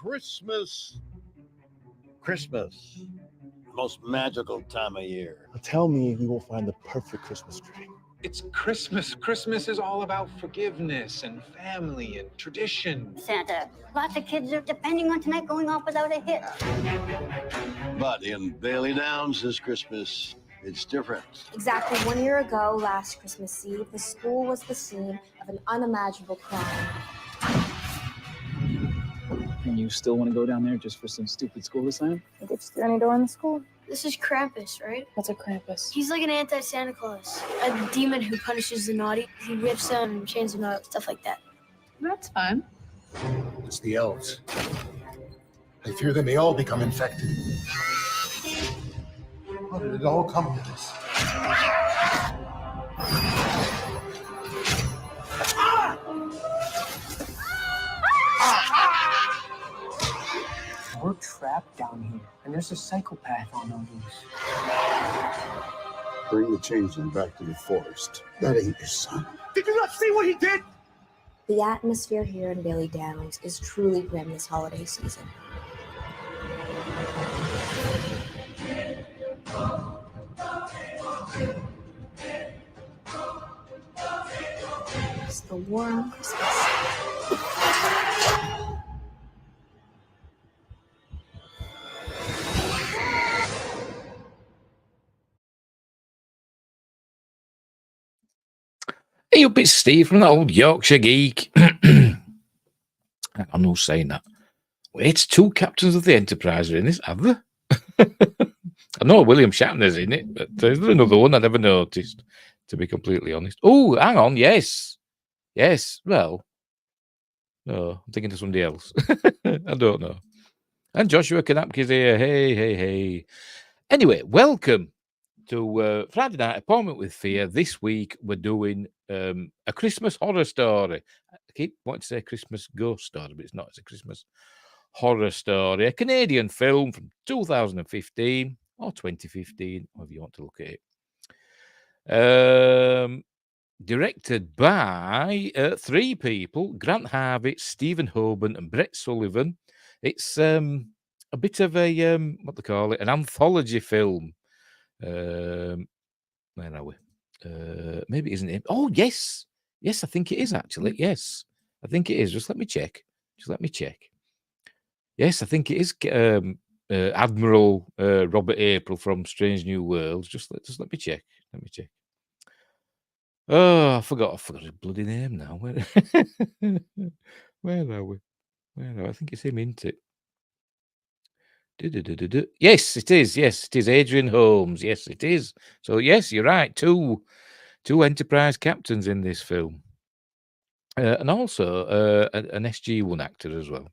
Christmas. Christmas. Most magical time of year. Tell me we will find the perfect Christmas tree. It's Christmas. Christmas is all about forgiveness and family and tradition. Santa, lots of kids are depending on tonight going off without a hit. But in Bailey Downs this Christmas, it's different. Exactly 1 year ago, last Christmas Eve, the school was the scene of an unimaginable crime. And you still want to go down there just for some stupid school assignment? Think it's through any door in the school? This is Krampus, right? What's a Krampus? He's like an anti-Santa Claus, a demon who punishes the naughty. He whips them, chains them up, stuff like that. That's fun. It's the elves. I fear they may all become infected. How did it all come to this? We're trapped down here, and there's a psychopath on the loose. Bring the changeling back to the forest. That ain't your son. Did you not see what he did? The atmosphere here in Bailey Downs is truly grim this holiday season. It's the warm Christmas. Hey up, it's Steve from that old Yorkshire geek. I'm not saying that. Wait, 2 captains of the Enterprise are in this, have they? I know William Shatner's in it, but there's another one I never noticed, to be completely honest. Oh, hang on, yes. Yes, well, no, I'm thinking of somebody else. I don't know. And Joshua Kanapki's here. Hey, hey, hey. Anyway, welcome to Friday Night Appointment with Fear. This week we're doing a Christmas horror story. I keep wanting to say Christmas ghost story, but it's not. It's a Christmas horror story. A Canadian film from 2015 or 2015, however you want to look at it. Directed by 3 people, Grant Harvey, Stephen Hoban and Brett Sullivan. It's a bit of a, what they call it, an anthology film. Where are we? Maybe it isn't it? Oh, yes. Yes, I think it is actually. Yes, I think it is. Just let me check. Yes, I think it is Admiral Robert April from Strange New Worlds. Just let me check. Oh, I forgot his bloody name now. Where are we? I think it's him, isn't it? Yes, it is. Yes, it is Adrian Holmes. Yes, it is. So yes, you're right. Two Enterprise captains in this film, and also an SG-1 actor as well.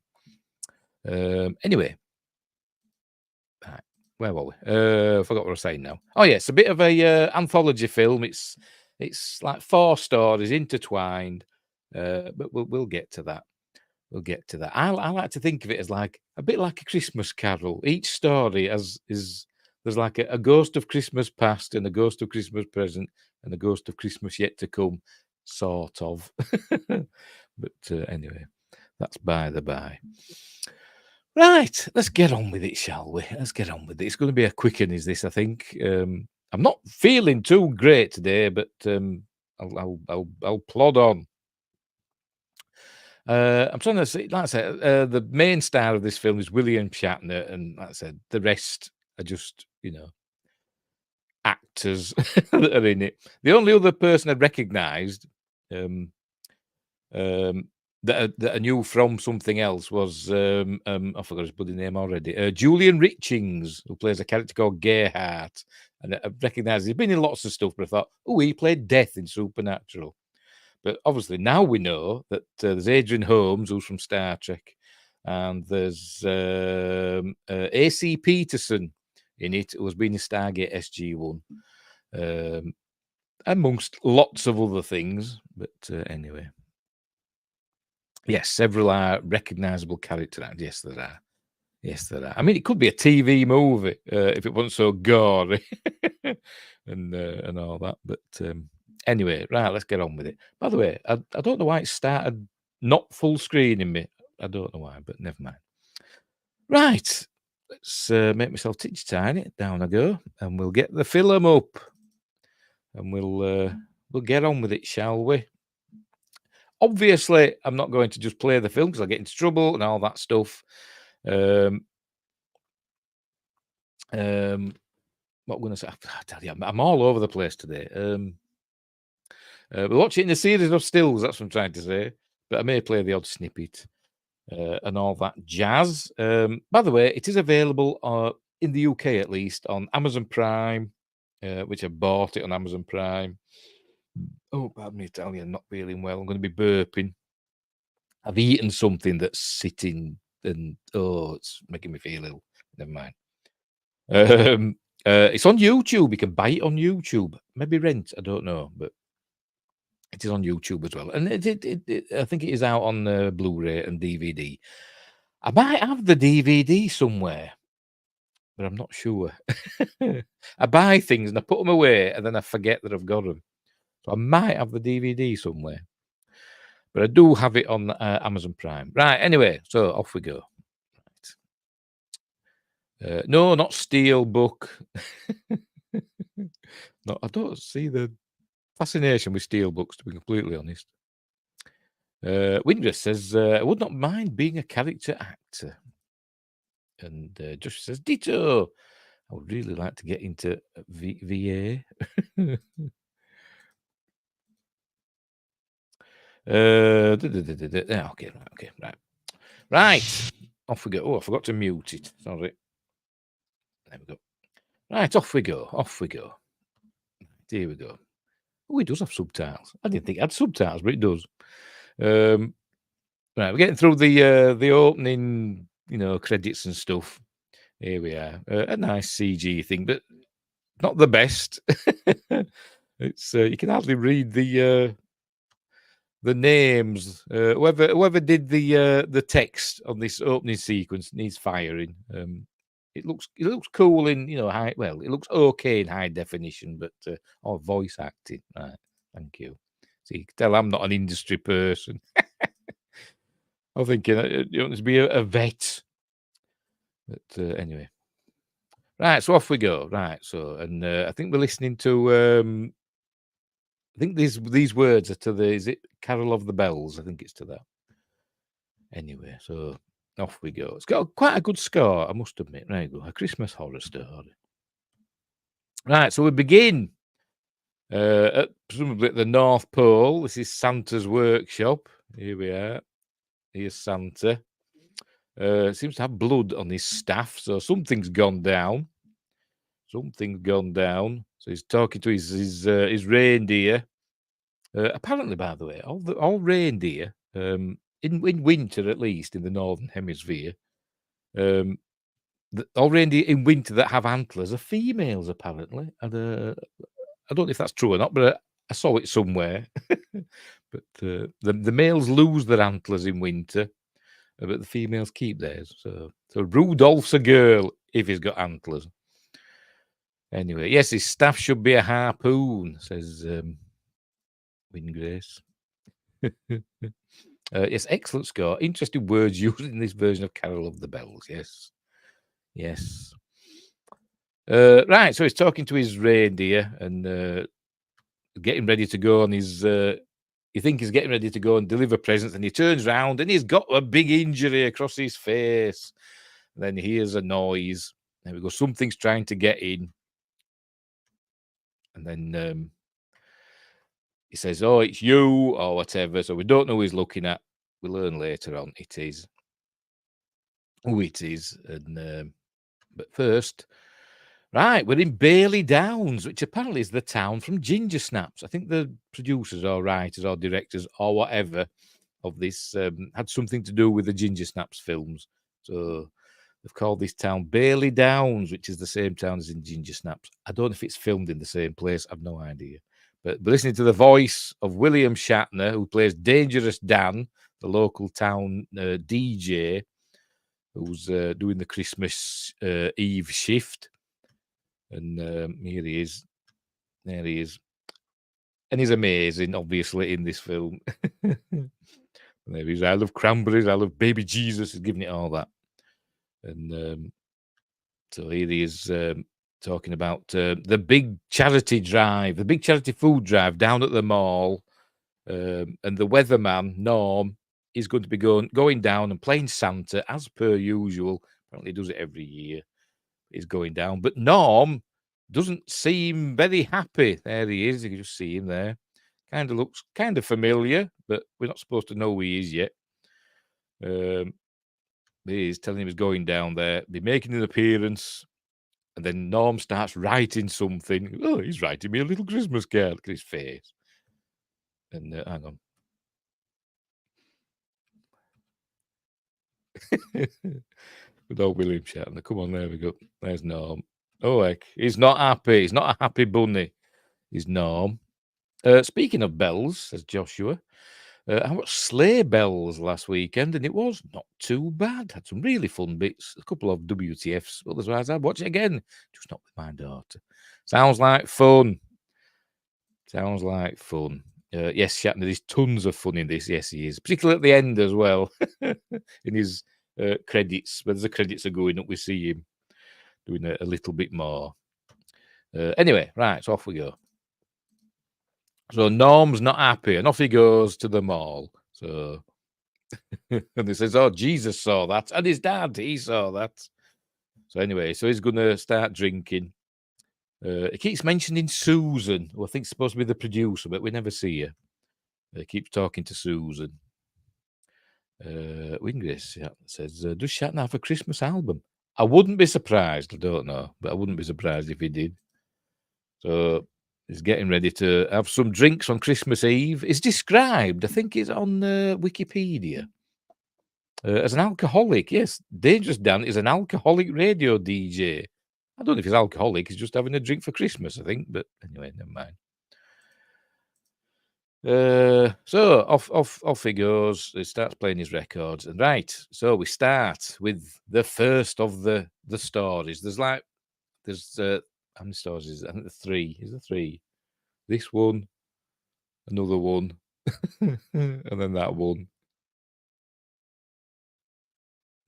Anyway, right, where were we? I forgot what I was saying now. Oh yes, a bit of a anthology film. It's like 4 stories intertwined, but we'll get to that. I like to think of it as like a bit like a Christmas Carol. Each story there's like a ghost of Christmas past and a ghost of Christmas present and a ghost of Christmas yet to come, sort of. But anyway, that's by the by. Right, let's get on with it, shall we? Let's get on with it. It's going to be a quick one, is this? I think I'm not feeling too great today, but I'll plod on. I'm trying to say, like I said, the main star of this film is William Shatner, and like I said, the rest are just, actors that are in it. The only other person I recognised that I knew from something else was, I forgot his bloody name already, Julian Richings, who plays a character called Gerhardt. And I recognised he's been in lots of stuff, but I thought, oh, he played Death in Supernatural. But obviously now we know that there's Adrian Holmes, who's from Star Trek, and there's A.C. Peterson in it, who has been in Stargate SG-1, amongst lots of other things. But anyway. Yes, several are recognisable character actors. Yes, there are. Yes, there are. I mean, it could be a TV movie if it wasn't so gory and all that. But anyway, right, let's get on with it. By the way, I don't know why it started not full screening me. I don't know why, but never mind. Right. Let's make myself titch tiny. Down I go, and we'll get the film up, and we'll get on with it, shall we? Obviously, I'm not going to just play the film because I'll get into trouble and all that stuff. What I'm going to say, I tell you, I'm all over the place today. We're watching a series of stills. That's what I'm trying to say. But I may play the odd snippet and all that jazz. By the way, it is available in the UK at least on Amazon Prime, which I bought it on Amazon Prime. Oh, pardon me, Italian, not feeling well. I'm going to be burping. I've eaten something that's sitting and it's making me feel ill. Never mind. It's on YouTube. You can buy it on YouTube. Maybe rent. I don't know, but it is on YouTube as well. And I think it is out on Blu-ray and DVD. I might have the DVD somewhere, but I'm not sure. I buy things and I put them away, and then I forget that I've got them. So I might have the DVD somewhere, but I do have it on Amazon Prime. Right. Anyway, so off we go. Right. No, not Steelbook. No, I don't see the fascination with Steelbooks, to be completely honest. Windress says, I would not mind being a character actor. And Josh says, ditto. I would really like to get into VA. Okay, right. Off we go. Oh, I forgot to mute it. Sorry. There we go. Right, off we go. Here we go. Oh, it does have subtitles. I didn't think it had subtitles, but it does. Right, we're getting through the opening, credits and stuff. Here we are. A nice CG thing, but not the best. It's you can hardly read the names. Whoever did the text on this opening sequence needs firing. It looks cool in high. Well, it looks okay in high definition, but voice acting. Right, thank you. So you can tell I'm not an industry person. I'm thinking you want to be a vet. But anyway, right. So off we go. Right. So and I think we're listening to. I think these words are to the. Is it Carol of the Bells? I think it's to that. Anyway, so off we go. It's got quite a good score, I must admit. There you go. A Christmas horror story. Right. So we begin. Presumably at the North Pole. This is Santa's workshop. Here we are. Here's Santa. Seems to have blood on his staff, so something's gone down. So he's talking to his reindeer. Apparently, by the way, all reindeer in winter, at least in the northern hemisphere, all reindeer in winter that have antlers are females. Apparently, and I don't know if that's true or not, but I saw it somewhere. But the males lose their antlers in winter, but the females keep theirs. So Rudolph's a girl if he's got antlers. Anyway, yes, his staff should be a harpoon, says Windgrace. Yes, excellent score. Interesting words used in this version of Carol of the Bells. Yes. Right, so he's talking to his reindeer and getting ready to go on his. You think he's getting ready to go and deliver presents, and he turns round and he's got a big injury across his face. And then he hears a noise. There we go. Something's trying to get in. And then he says, "Oh, it's you," or whatever. So we don't know who he's looking at. We'll learn later on it is who it is. And but first, right, we're in Bailey Downs, which apparently is the town from Ginger Snaps. I think the producers or writers or directors or whatever of this had something to do with the Ginger Snaps films. So they've called this town Bailey Downs, which is the same town as in Ginger Snaps. I don't know if it's filmed in the same place. I've no idea. But listening to the voice of William Shatner, who plays Dangerous Dan, the local town DJ, who's doing the Christmas Eve shift. And here he is. There he is. And he's amazing, obviously, in this film. There he is. I love cranberries. I love baby Jesus. He's giving it all that. And so here he is talking about the big charity drive, the big charity food drive down at the mall. And the weatherman, Norm, is going to be going down and playing Santa as per usual. Apparently he does it every year. He's going down. But Norm doesn't seem very happy. There he is. You can just see him there. Kind of looks kind of familiar, but we're not supposed to know who he is yet. He's telling him he's going down there, be making an appearance. And then Norm starts writing something. Oh, he's writing me a little Christmas card. Look at his face. And hang on. Good old William Shatner. Come on, there we go. There's Norm. Oh, heck. He's not happy. He's not a happy bunny. He's Norm. Speaking of bells, says Joshua, I watched Sleigh Bells last weekend, and it was not too bad. Had some really fun bits, a couple of WTFs. Otherwise, I'd watch it again, just not with my daughter. Sounds like fun. Sounds like fun. Yes, Shatner, there's tons of fun in this. Yes, he is. Particularly at the end as well. In his credits. Where the credits are going up, we see him doing a little bit more. Anyway, right, so off we go. So Norm's not happy, and off he goes to the mall. So, and he says, oh, Jesus saw that. And his dad, he saw that. So anyway, so he's going to start drinking. He keeps mentioning Susan, who I think is supposed to be the producer, but we never see her. He keeps talking to Susan. Wingris says, does Shatner have a Christmas album? I wouldn't be surprised. I don't know, but I wouldn't be surprised if he did. So he's getting ready to have some drinks on Christmas Eve. It's described, I think it's on Wikipedia, as an alcoholic. Yes, Dangerous Dan is an alcoholic radio DJ. I don't know if he's alcoholic. He's just having a drink for Christmas, I think. But anyway, never mind. So off he goes. He starts playing his records, and right. So we start with the first of the stories. There's how many stories is it? I think the 3. Is there 3? This one, another one, and then that one.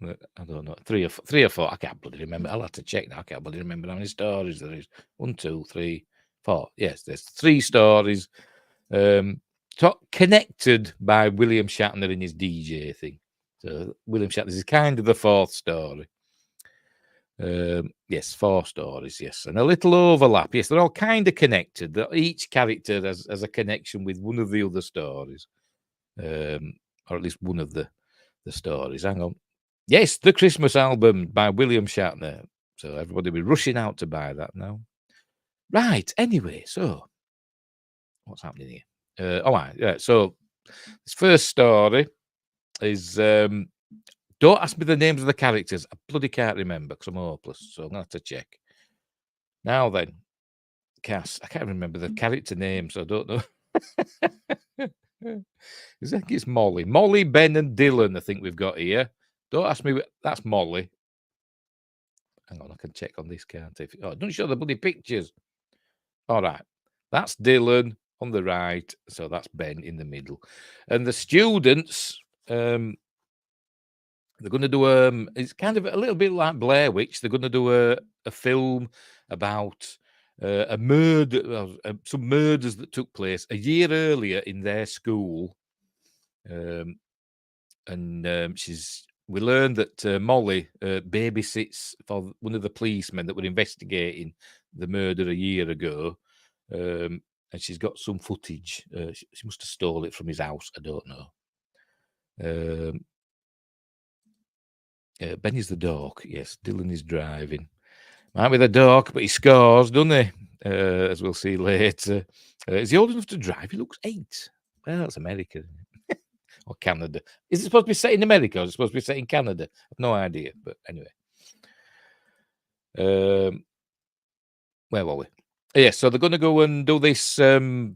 I don't know, 3 or 4. I can't bloody remember. I'll have to check now. I can't bloody remember how many stories there is. 1, 2, 3, 4. Yes, there's 3 stories. Connected by William Shatner in his DJ thing. So William Shatner is kind of the 4th story. Yes, 4 stories, yes. And a little overlap. Yes, they're all kind of connected. Each character has a connection with one of the other stories. Or at least one of the stories. Hang on. Yes, the Christmas album by William Shatner. So everybody will be rushing out to buy that now. Right, anyway, so what's happening here? All right, yeah. So this first story is don't ask me the names of the characters. I bloody can't remember because I'm hopeless. So I'm gonna have to check. Now then, Cass, I can't remember the character names. So I don't know. I think it's Molly. Molly, Ben, and Dylan. I think we've got here. Don't ask me. That's Molly. Hang on, I can check on this, can't I? Oh, don't show the bloody pictures. All right, that's Dylan on the right, so that's Ben in the middle, and the students. They're going to do it's kind of a little bit like Blair Witch. They're going to do a film about a murder, some murders that took place a year earlier in their school, and we learned that Molly babysits for one of the policemen that were investigating the murder a year ago, and she's got some footage. She must have stole it from his house. I don't know. Benny's the dog. Yes, Dylan is driving. Might be the dog, but he scores, doesn't he? As we'll see later. Is he old enough to drive? He looks 8. Well, it's America. Or Canada. Is it supposed to be set in America or is it supposed to be set in Canada? I've no idea. But anyway. Where were we? Yes, so they're going to go and do this a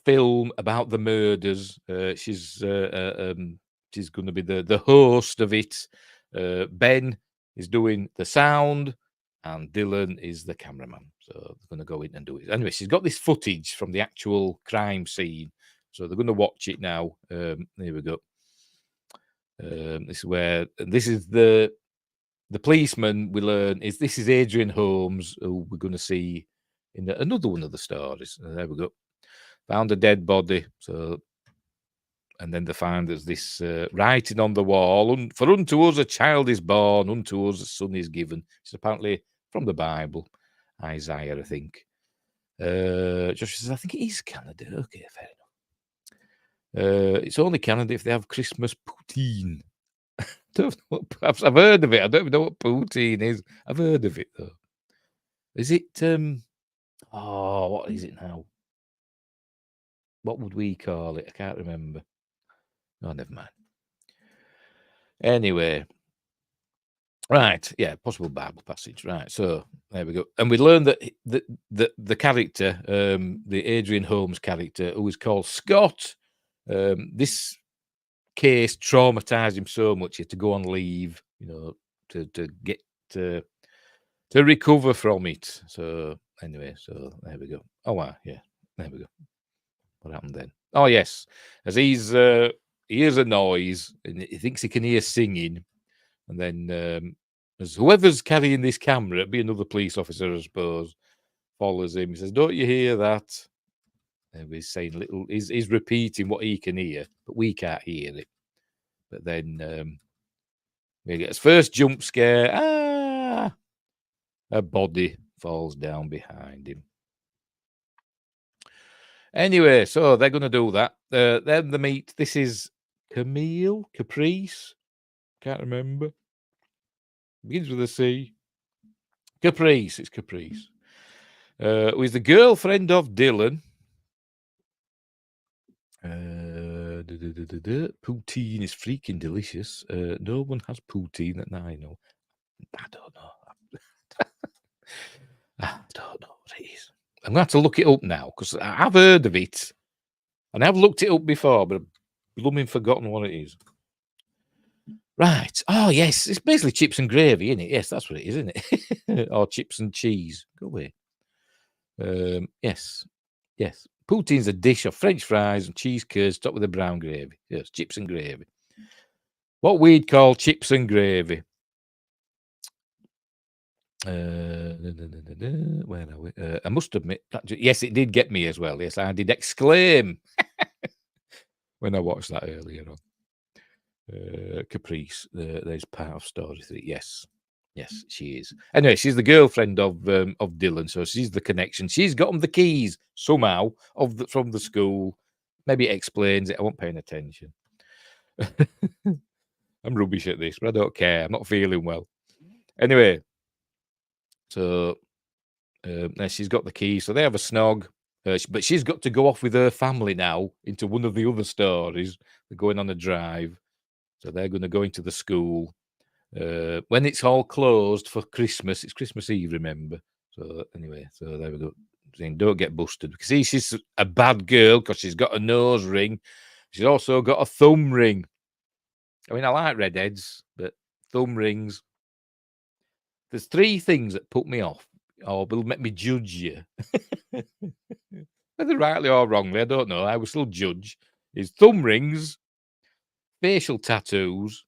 film about the murders. She's going to be the host of it. Ben is doing the sound and Dylan is the cameraman. So they're going to go in and do it. Anyway, she's got this footage from the actual crime scene. So they're going to watch it now. Here we go. This is the the policeman, we learn, is Adrian Holmes, who we're going to see in another one of the stories. There we go. Found a dead body. So, and then they find there's this writing on the wall. For unto us a child is born, unto us a son is given. It's apparently from the Bible, Isaiah, I think. Josh says, I think it is Canada. Okay, fair enough. It's only Canada if they have Christmas poutine. I've heard of it. I don't even know what poutine is. I've heard of it though. Is it? What is it now? What would we call it? I can't remember. Oh, never mind. Anyway, right, yeah, possible Bible passage. Right, so there we go. And we learned that the character, the Adrian Holmes character, who is called Scott, this case traumatized him so much he had to go on leave, to get to recover from it. So anyway, so there we go. Oh wow, yeah, there we go. What happened then? Oh yes, as he hears a noise and he thinks he can hear singing, and then as whoever's carrying this camera, it'd be another police officer, I suppose, follows him. He says, "Don't you hear that?" And he's saying he's repeating what he can hear, but we can't hear it. But then we get his first jump scare. A body falls down behind him. Anyway, so they're going to do that. Then the meet. This is Caprice. Can't remember. Begins with a C. Caprice. It's Caprice. Who is the girlfriend of Dylan. Poutine is freaking delicious. No one has poutine that I know. I don't know. I don't know what it is. I'm going to have to look it up now because I've heard of it and I've looked it up before, but I've blooming forgotten what it is. Right. Oh, yes. It's basically chips and gravy, isn't it? Yes, that's what it is, isn't it? Or chips and cheese. Go away. Yes. Yes. Poutine's a dish of French fries and cheese curds topped with a brown gravy. Yes, chips and gravy. What we'd call chips and gravy. Where are we? I must admit, yes, it did get me as well. Yes, I did exclaim when I watched that earlier on. Caprice, there's part of story 3. Yes, she is. Anyway, she's the girlfriend of Dylan, so she's the connection. She's got him the keys somehow from the school. Maybe it explains it. I wasn't paying attention. I'm rubbish at this, but I don't care. I'm not feeling well. Anyway. So now she's got the key. So they have a snog, but she's got to go off with her family now into one of the other stories. They're going on a drive. So they're going to go into the school. When it's all closed for Christmas, it's Christmas Eve, remember? So anyway, so there we go. Saying, don't get busted. Because she's a bad girl because she's got a nose ring. She's also got a thumb ring. I mean, I like redheads, but thumb rings. There's 3 things that put me off or will make me judge you. Whether rightly or wrongly, I don't know. I will still judge. Is thumb rings, facial tattoos.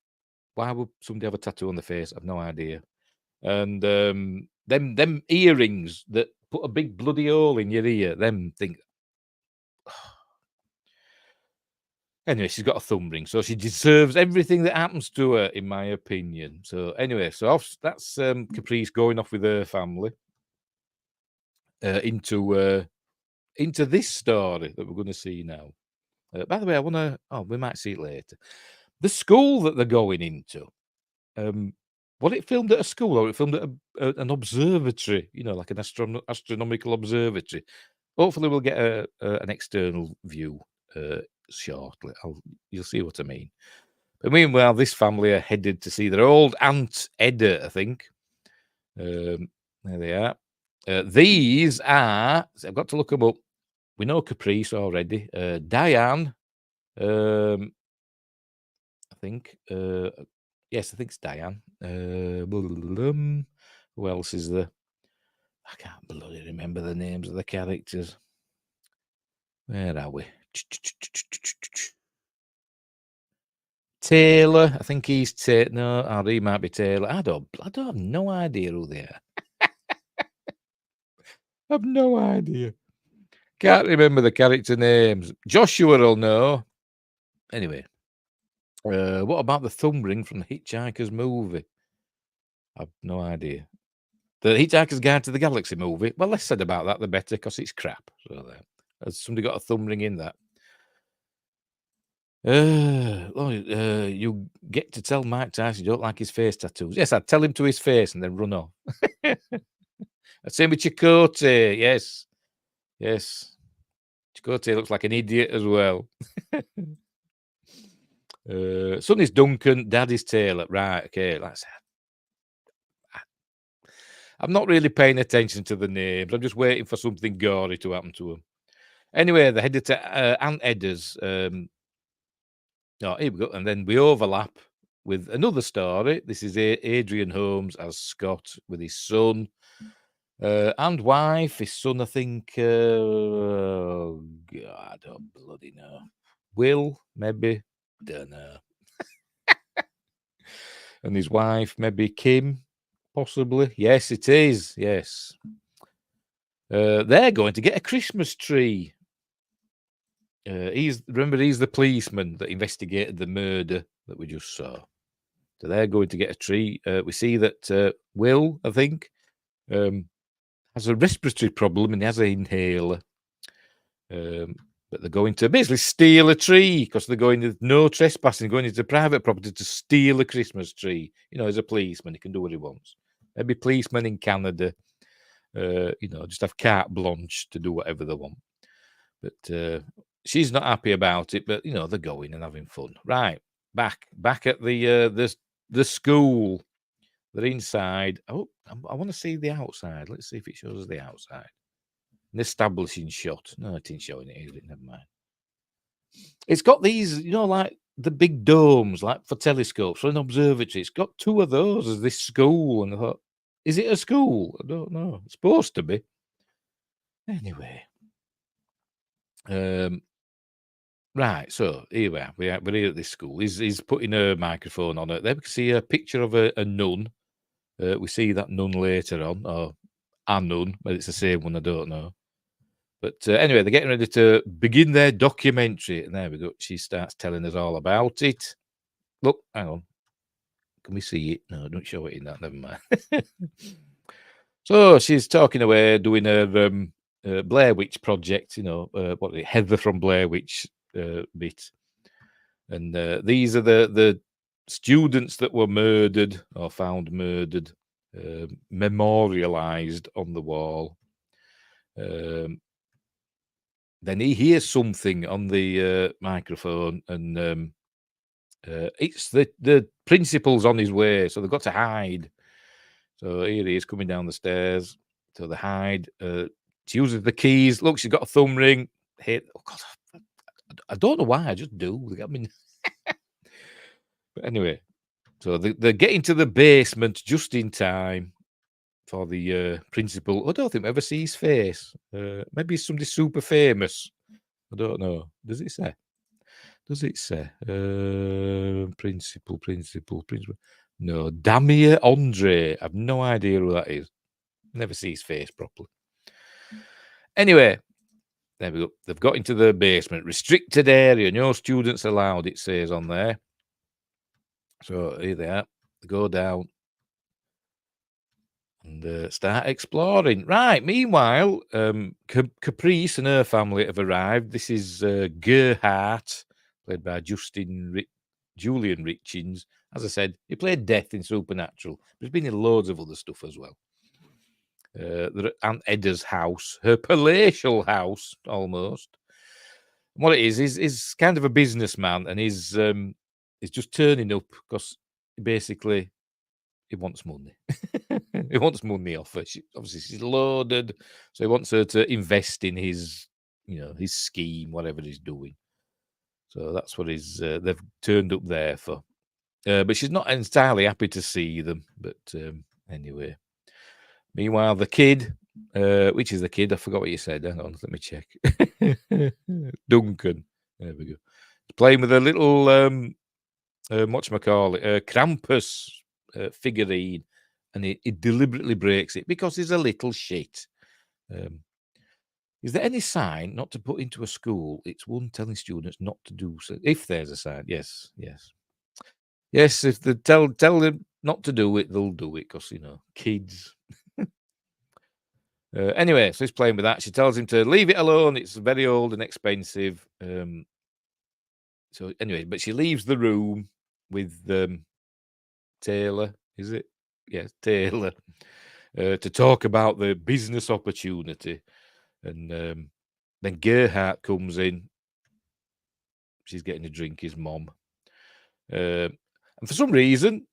Why would somebody have a tattoo on the face? I've no idea. And them earrings that put a big bloody hole in your ear. Them things. Anyway, she's got a thumb ring, so she deserves everything that happens to her, in my opinion. So anyway, so that's Caprice going off with her family into this story that we're going to see now. By the way, I want to. Oh, we might see it later. The school that they're going into. Was it filmed at a school or it filmed at an observatory? Like an astronomical observatory. Hopefully, we'll get an external view. Shortly, you'll see what I mean. But meanwhile, this family are headed to see their old aunt Edda, I think. There they are. These are. I've got to look them up. We know Caprice already. Diane. I think. Yes, I think it's Diane. Who else is there? I can't bloody remember the names of the characters. Where are we? Taylor, I think he's no, or he might be Taylor. I don't have no idea who they are. I've no idea. Can't remember the character names. Joshua will know. Anyway, what about the thumb ring from the Hitchhiker's movie? I've no idea. The Hitchhiker's Guide to the Galaxy movie. Well, less said about that, the better, because it's crap. So there. Has somebody got a thumb ring in that? You get to tell Mike Tyson you don't like his face tattoos. Yes, I'd tell him to his face and then run off. Same with Chakotay. Yes. Yes. Chakotay looks like an idiot as well. Son is Duncan, dad is Taylor. Right, okay. I'm not really paying attention to the names. I'm just waiting for something gory to happen to them. Anyway, they're headed to Aunt Edda's. Here we go. And then we overlap with another story. This is Adrian Holmes as Scott with his son and wife. His son, I think, God, I don't bloody know. Will, maybe. Don't know. And his wife, maybe Kim, possibly. Yes, it is. Yes. They're going to get a Christmas tree. He's the policeman that investigated the murder that we just saw. So they're going to get a tree. We see that Will, I think, has a respiratory problem and he has an inhaler. But they're going to basically steal a tree because they're going to no trespassing, going into private property to steal a Christmas tree. You know, as a policeman, he can do what he wants. Maybe policemen in Canada, just have carte blanche to do whatever they want. But she's not happy about it. But they're going and having fun. Right, back at the school. They're inside. Oh, I want to see the outside. Let's see if it shows us the outside. An establishing shot. No, it ain't showing it, is it? Never mind. It's got these, like the big domes, like for telescopes, for an observatory. It's got two of those as this school. And I thought, is it a school? I don't know. It's supposed to be. Anyway. Right, so here we are. We're here at this school. He's putting a microphone on it. There we can see a picture of a nun. We see that nun later on, or a nun, but it's the same one, I don't know. But anyway, they're getting ready to begin their documentary. And there we go. She starts telling us all about it. Look, hang on. Can we see it? No, don't show it in that. Never mind. So she's talking away, doing her Blair Witch project, Heather from Blair Witch bit. And these are the students that were murdered or found murdered, memorialized on the wall. Then he hears something on the microphone, and it's the principal's on his way, so they've got to hide. So here he is coming down the stairs. So they hide. She uses the keys. Look, she's got a thumb ring. Hey, oh God, I don't know why. I just do. I mean, but anyway, so they're getting to the basement just in time for the principal. I don't think we ever see his face. Maybe he's somebody super famous. I don't know. Does it say? Principal. No, Damir Andre. I've no idea who that is. Never see his face properly. Anyway, there we go. They've got into the basement. Restricted area. No students allowed, it says on there. So here they are. They go down and start exploring. Right. Meanwhile, Caprice and her family have arrived. This is Gerhardt, played by Julian Richings. As I said, he played Death in Supernatural, but he's been in loads of other stuff as well. They're at Aunt Edda's house, her palatial house, almost. And what it is kind of a businessman, and he's just turning up because basically he wants money. He wants money off her. Obviously, she's loaded, so he wants her to invest in his, his scheme, whatever he's doing. So that's what they've turned up there for. But she's not entirely happy to see them. But anyway. Meanwhile, the kid, which is the kid? I forgot what you said. Hang on, let me check. Duncan. There we go. He's playing with a little whatchamacallit, Krampus figurine, and he deliberately breaks it because he's a little shit. Is there any sign not to put into a school? It's one telling students not to do so. If there's a sign, yes. If they tell them not to do it, they'll do it because, kids. Anyway, so he's playing with that. She tells him to leave it alone. It's very old and expensive. So anyway, but she leaves the room with Taylor, is it? Yes, Taylor, to talk about the business opportunity. And then Gerhardt comes in. She's getting a drink, his mom. And for some reason,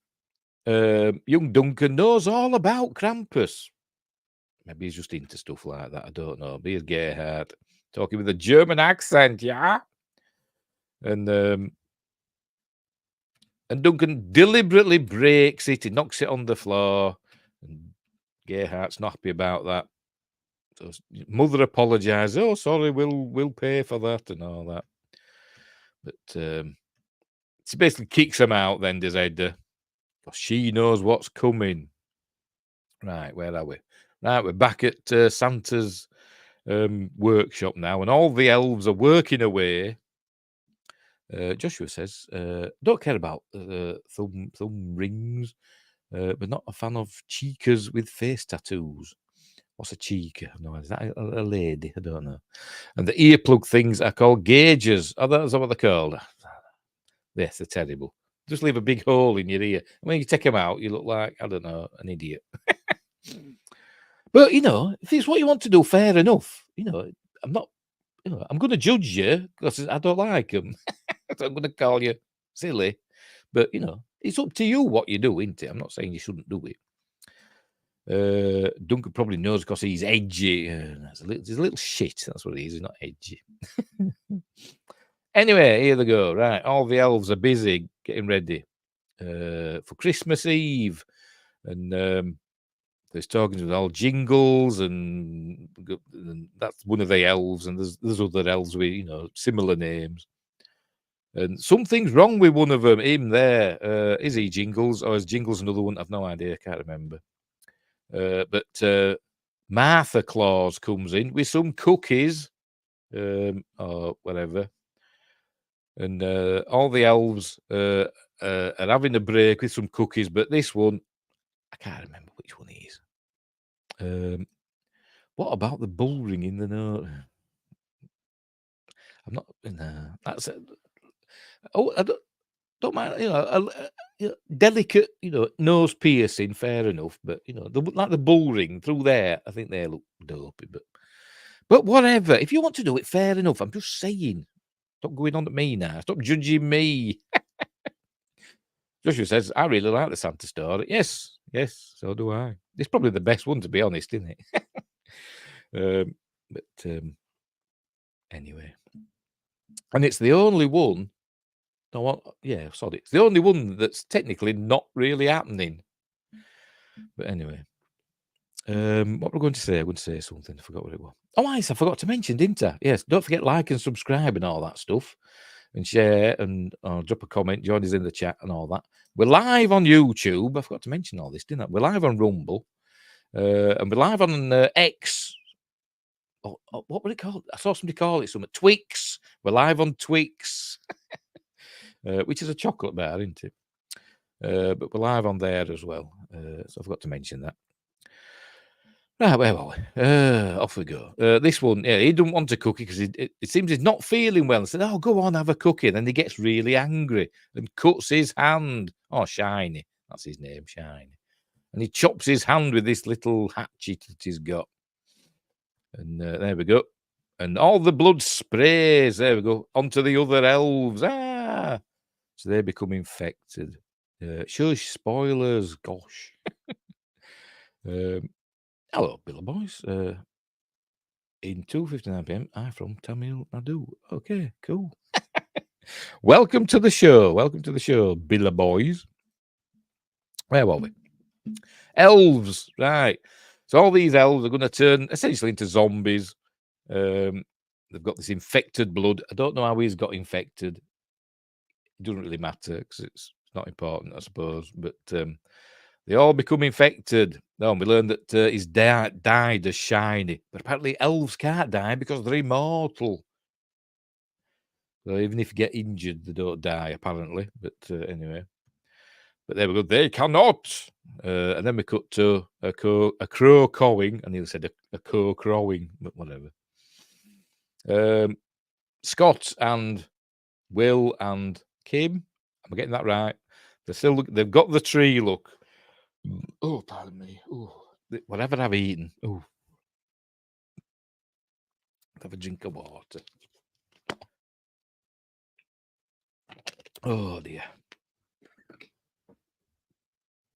young Duncan knows all about Krampus. Maybe he's just into stuff like that. I don't know. But here's Gerhardt talking with a German accent, yeah? And Duncan deliberately breaks it. He knocks it on the floor. And Gerhardt's not happy about that. So mother apologizes. Oh, sorry, we'll pay for that and all that. But she basically kicks him out then, does Edda. Because she knows what's coming. Right, where are we? Right, we're back at Santa's workshop now, and all the elves are working away. Joshua says, don't care about thumb rings, but not a fan of cheekers with face tattoos. What's a cheeker? No, is that a lady? I don't know. And the earplug things are called gauges. Oh, that's what they're called. Yes, they're terrible. Just leave a big hole in your ear. And when you take them out, you look like, I don't know, an idiot. But, if it's what you want to do, fair enough. I'm not, I'm going to judge you because I don't like them. So I'm going to call you silly. But, it's up to you what you do, isn't it? I'm not saying you shouldn't do it. Duncan probably knows because he's edgy. He's a little shit. That's what he is. He's not edgy. Anyway, here they go. Right, all the elves are busy getting ready for Christmas Eve, and there's talking with all jingles, and that's one of the elves, and there's other elves with similar names. And something's wrong with one of them. Him there. Is he Jingles or is Jingles another one? I've no idea. I can't remember. But Martha Claus comes in with some cookies or whatever. And all the elves are having a break with some cookies. But this one, I can't remember which one he is. What about the bull ring in the nose? I'm not. That's it. Oh, I don't mind. Delicate, nose piercing, fair enough. But like the bull ring through there, I think they look dopey. But whatever. If you want to do it, fair enough. I'm just saying. Stop going on at me now. Stop judging me. Joshua says, I really like the Santa story. Yes, so do I. It's probably the best one, to be honest, isn't it? Anyway. And it's the only one. It's the only one that's technically not really happening. But anyway. What we're going to say? I'm going to say something. I forgot what it was. Oh, yes, I forgot to mention, didn't I? Yes, don't forget like and subscribe and all that stuff. And share and drop a comment, join us in the chat and all that. We're live on YouTube. I forgot to mention all this, didn't I? We're live on Rumble. And we're live on X. What would it called? I saw somebody call it something. Twix. We're live on Twix. Which is a chocolate bar, isn't it? But we're live on there as well. So I forgot to mention that. Right, where are we? Off we go. This one, he doesn't want a cookie because it seems he's not feeling well. I said, oh, go on, have a cookie. And then he gets really angry and cuts his hand. Oh, Shiny. That's his name, Shiny. And he chops his hand with this little hatchet that he's got. And there we go. And all the blood sprays, there we go, onto the other elves. So they become infected. Shush, spoilers, gosh. Hello, Billy Boys. In 2:59 p.m, I'm from Tamil Nadu. Okay, cool. Welcome to the show, Billy Boys. Where were we? Elves, right. So all these elves are going to turn essentially into zombies. They've got this infected blood. I don't know how he's got infected. doesn't really matter because it's not important, I suppose. But they all become infected. No, and we learn that his dad died as Shiny, but apparently elves can't die because they're immortal. So even if you get injured, they don't die, apparently. But anyway. But there we go. They cannot. And then we cut to a crow crowing. I nearly said a crow crowing, but whatever. Scott and Will and Kim. Am I getting that right? They've got the tree. Look. Oh, pardon me. Oh, whatever I've eaten. Oh, have a drink of water. Oh dear.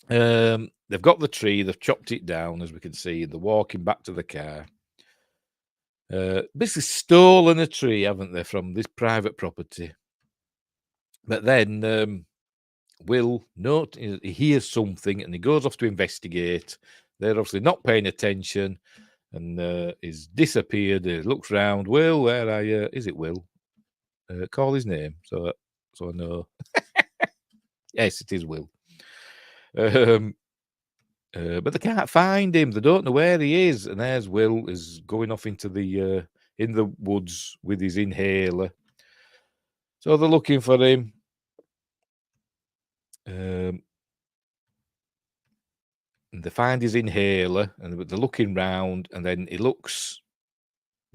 They've got the tree, they've chopped it down, as we can see. They're walking back to the car. Basically stolen a tree, haven't they, from this private property. But then Will he hears something and he goes off to investigate. They're obviously not paying attention and he's disappeared. He looks round. Will, where are you? Is it Will? Call his name so I know. Yes, it is Will. But they can't find him. They don't know where he is. And there's Will is going off into the in the woods with his inhaler. So they're looking for him. And they find his inhaler, and they're looking round, and then they're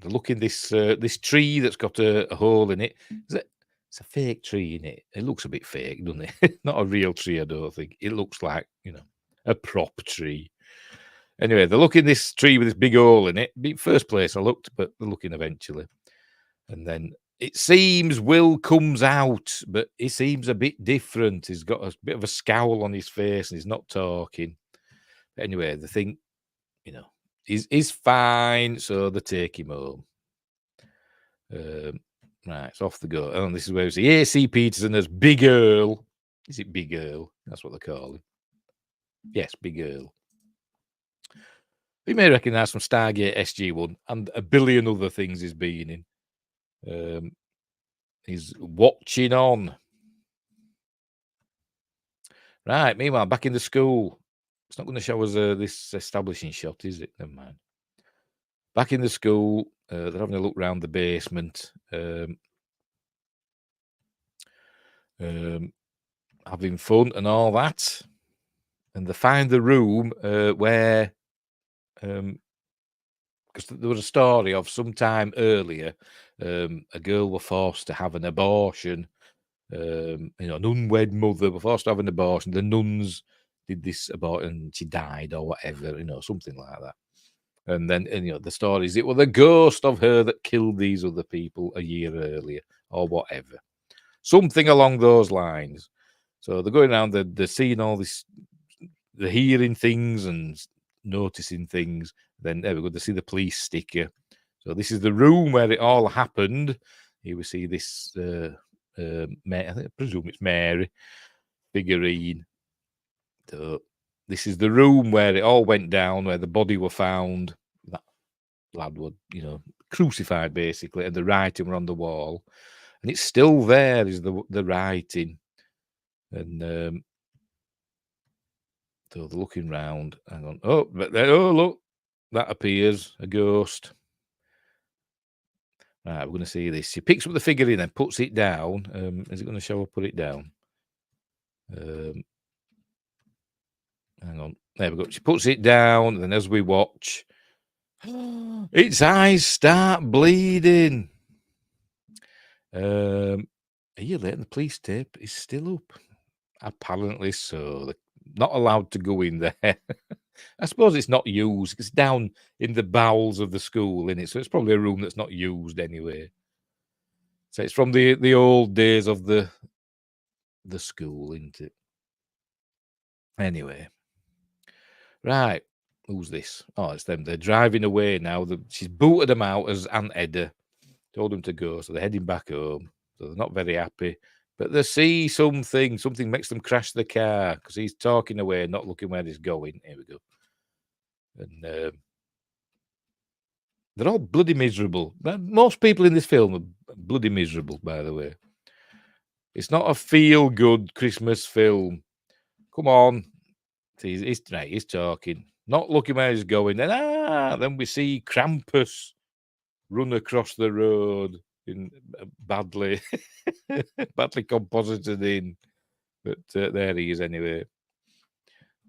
looking this tree that's got a hole in it. It's a fake tree in it. It looks a bit fake, doesn't it? Not a real tree, I don't think. It looks like, a prop tree. Anyway, they're looking this tree with this big hole in it. First place I looked, but they're looking eventually. And then it seems Will comes out, but he seems a bit different. He's got a bit of a scowl on his face and he's not talking. But anyway, they think, he's fine, so they take him home. Right, it's off the go. And this is where we see A.C. Peterson as Big Earl. Is it Big Earl? That's what they call him. Yes, Big Earl. You may recognise from Stargate SG-1 and a billion other things he's been in. He's watching on. Right, meanwhile, back in the school. It's not going to show us this establishing shot, is it? Never mind. Back in the school, they're having a look around the basement. Having fun and all that. And they find the room where... because there was a story of some time earlier, a girl was forced to have an abortion. An unwed mother was forced to have an abortion. The nuns did this abortion and she died or whatever, something like that. And then, the story is it was the ghost of her that killed these other people a year earlier or whatever. Something along those lines. So they're going around, they're seeing all this, they're hearing things and noticing things. Then there we go, they see the police sticker. So this is the room where it all happened. Here we see this, I presume it's Mary figurine. So this is the room where it all went down, where the body were found. That lad was, crucified basically, and the writing were on the wall. And it's still there, is the writing. And so they're looking round. Hang on. Oh, look, that appears a ghost. Right, we're going to see this. She picks up the figurine and puts it down. Is it going to show her put it down? Hang on. There we go. She puts it down, and then as we watch, its eyes start bleeding. A year later, the police tape is still up. Apparently so. They're not allowed to go in there. I suppose it's not used. It's down in the bowels of the school, innit? So it's probably a room that's not used anyway. So it's from the old days of the school, isn't it? Anyway. Right. Who's this? Oh, it's them. They're driving away now. She's booted them out as Aunt Edda. Told them to go. So they're heading back home. So they're not very happy. But they see something. Something makes them crash the car because he's talking away, not looking where he's going. Here we go. And they're all bloody miserable. Most people in this film are bloody miserable, by the way. It's not a feel-good Christmas film. Come on. He's right, he's talking. Not looking where he's going. Then we see Krampus run across the road in badly composited in. But there he is anyway.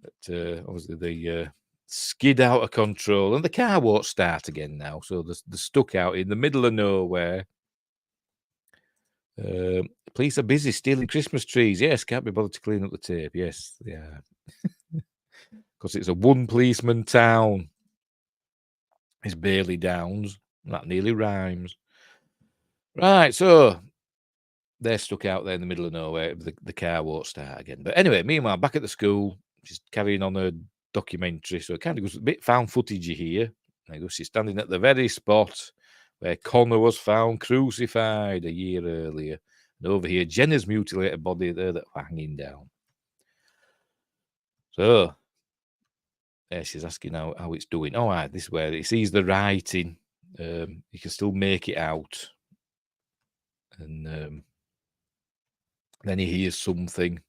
But obviously they skid out of control, and the car won't start again now. So they're stuck out in the middle of nowhere. Police are busy stealing Christmas trees. Yes, can't be bothered to clean up the tape. Yes, yeah. Because it's a one policeman town. It's Bailey Downs. That nearly rhymes. Right, so they're stuck out there in the middle of nowhere. The car won't start again. But anyway, meanwhile, back at the school, she's carrying on a documentary. So it kind of goes a bit found footagey here. She's standing at the very spot where Connor was found crucified a year earlier. And over here, Jenna's mutilated body there that's hanging down. So, yeah, she's asking how it's doing. All right, this is where he sees the writing. You can still make it out. And then he hears something.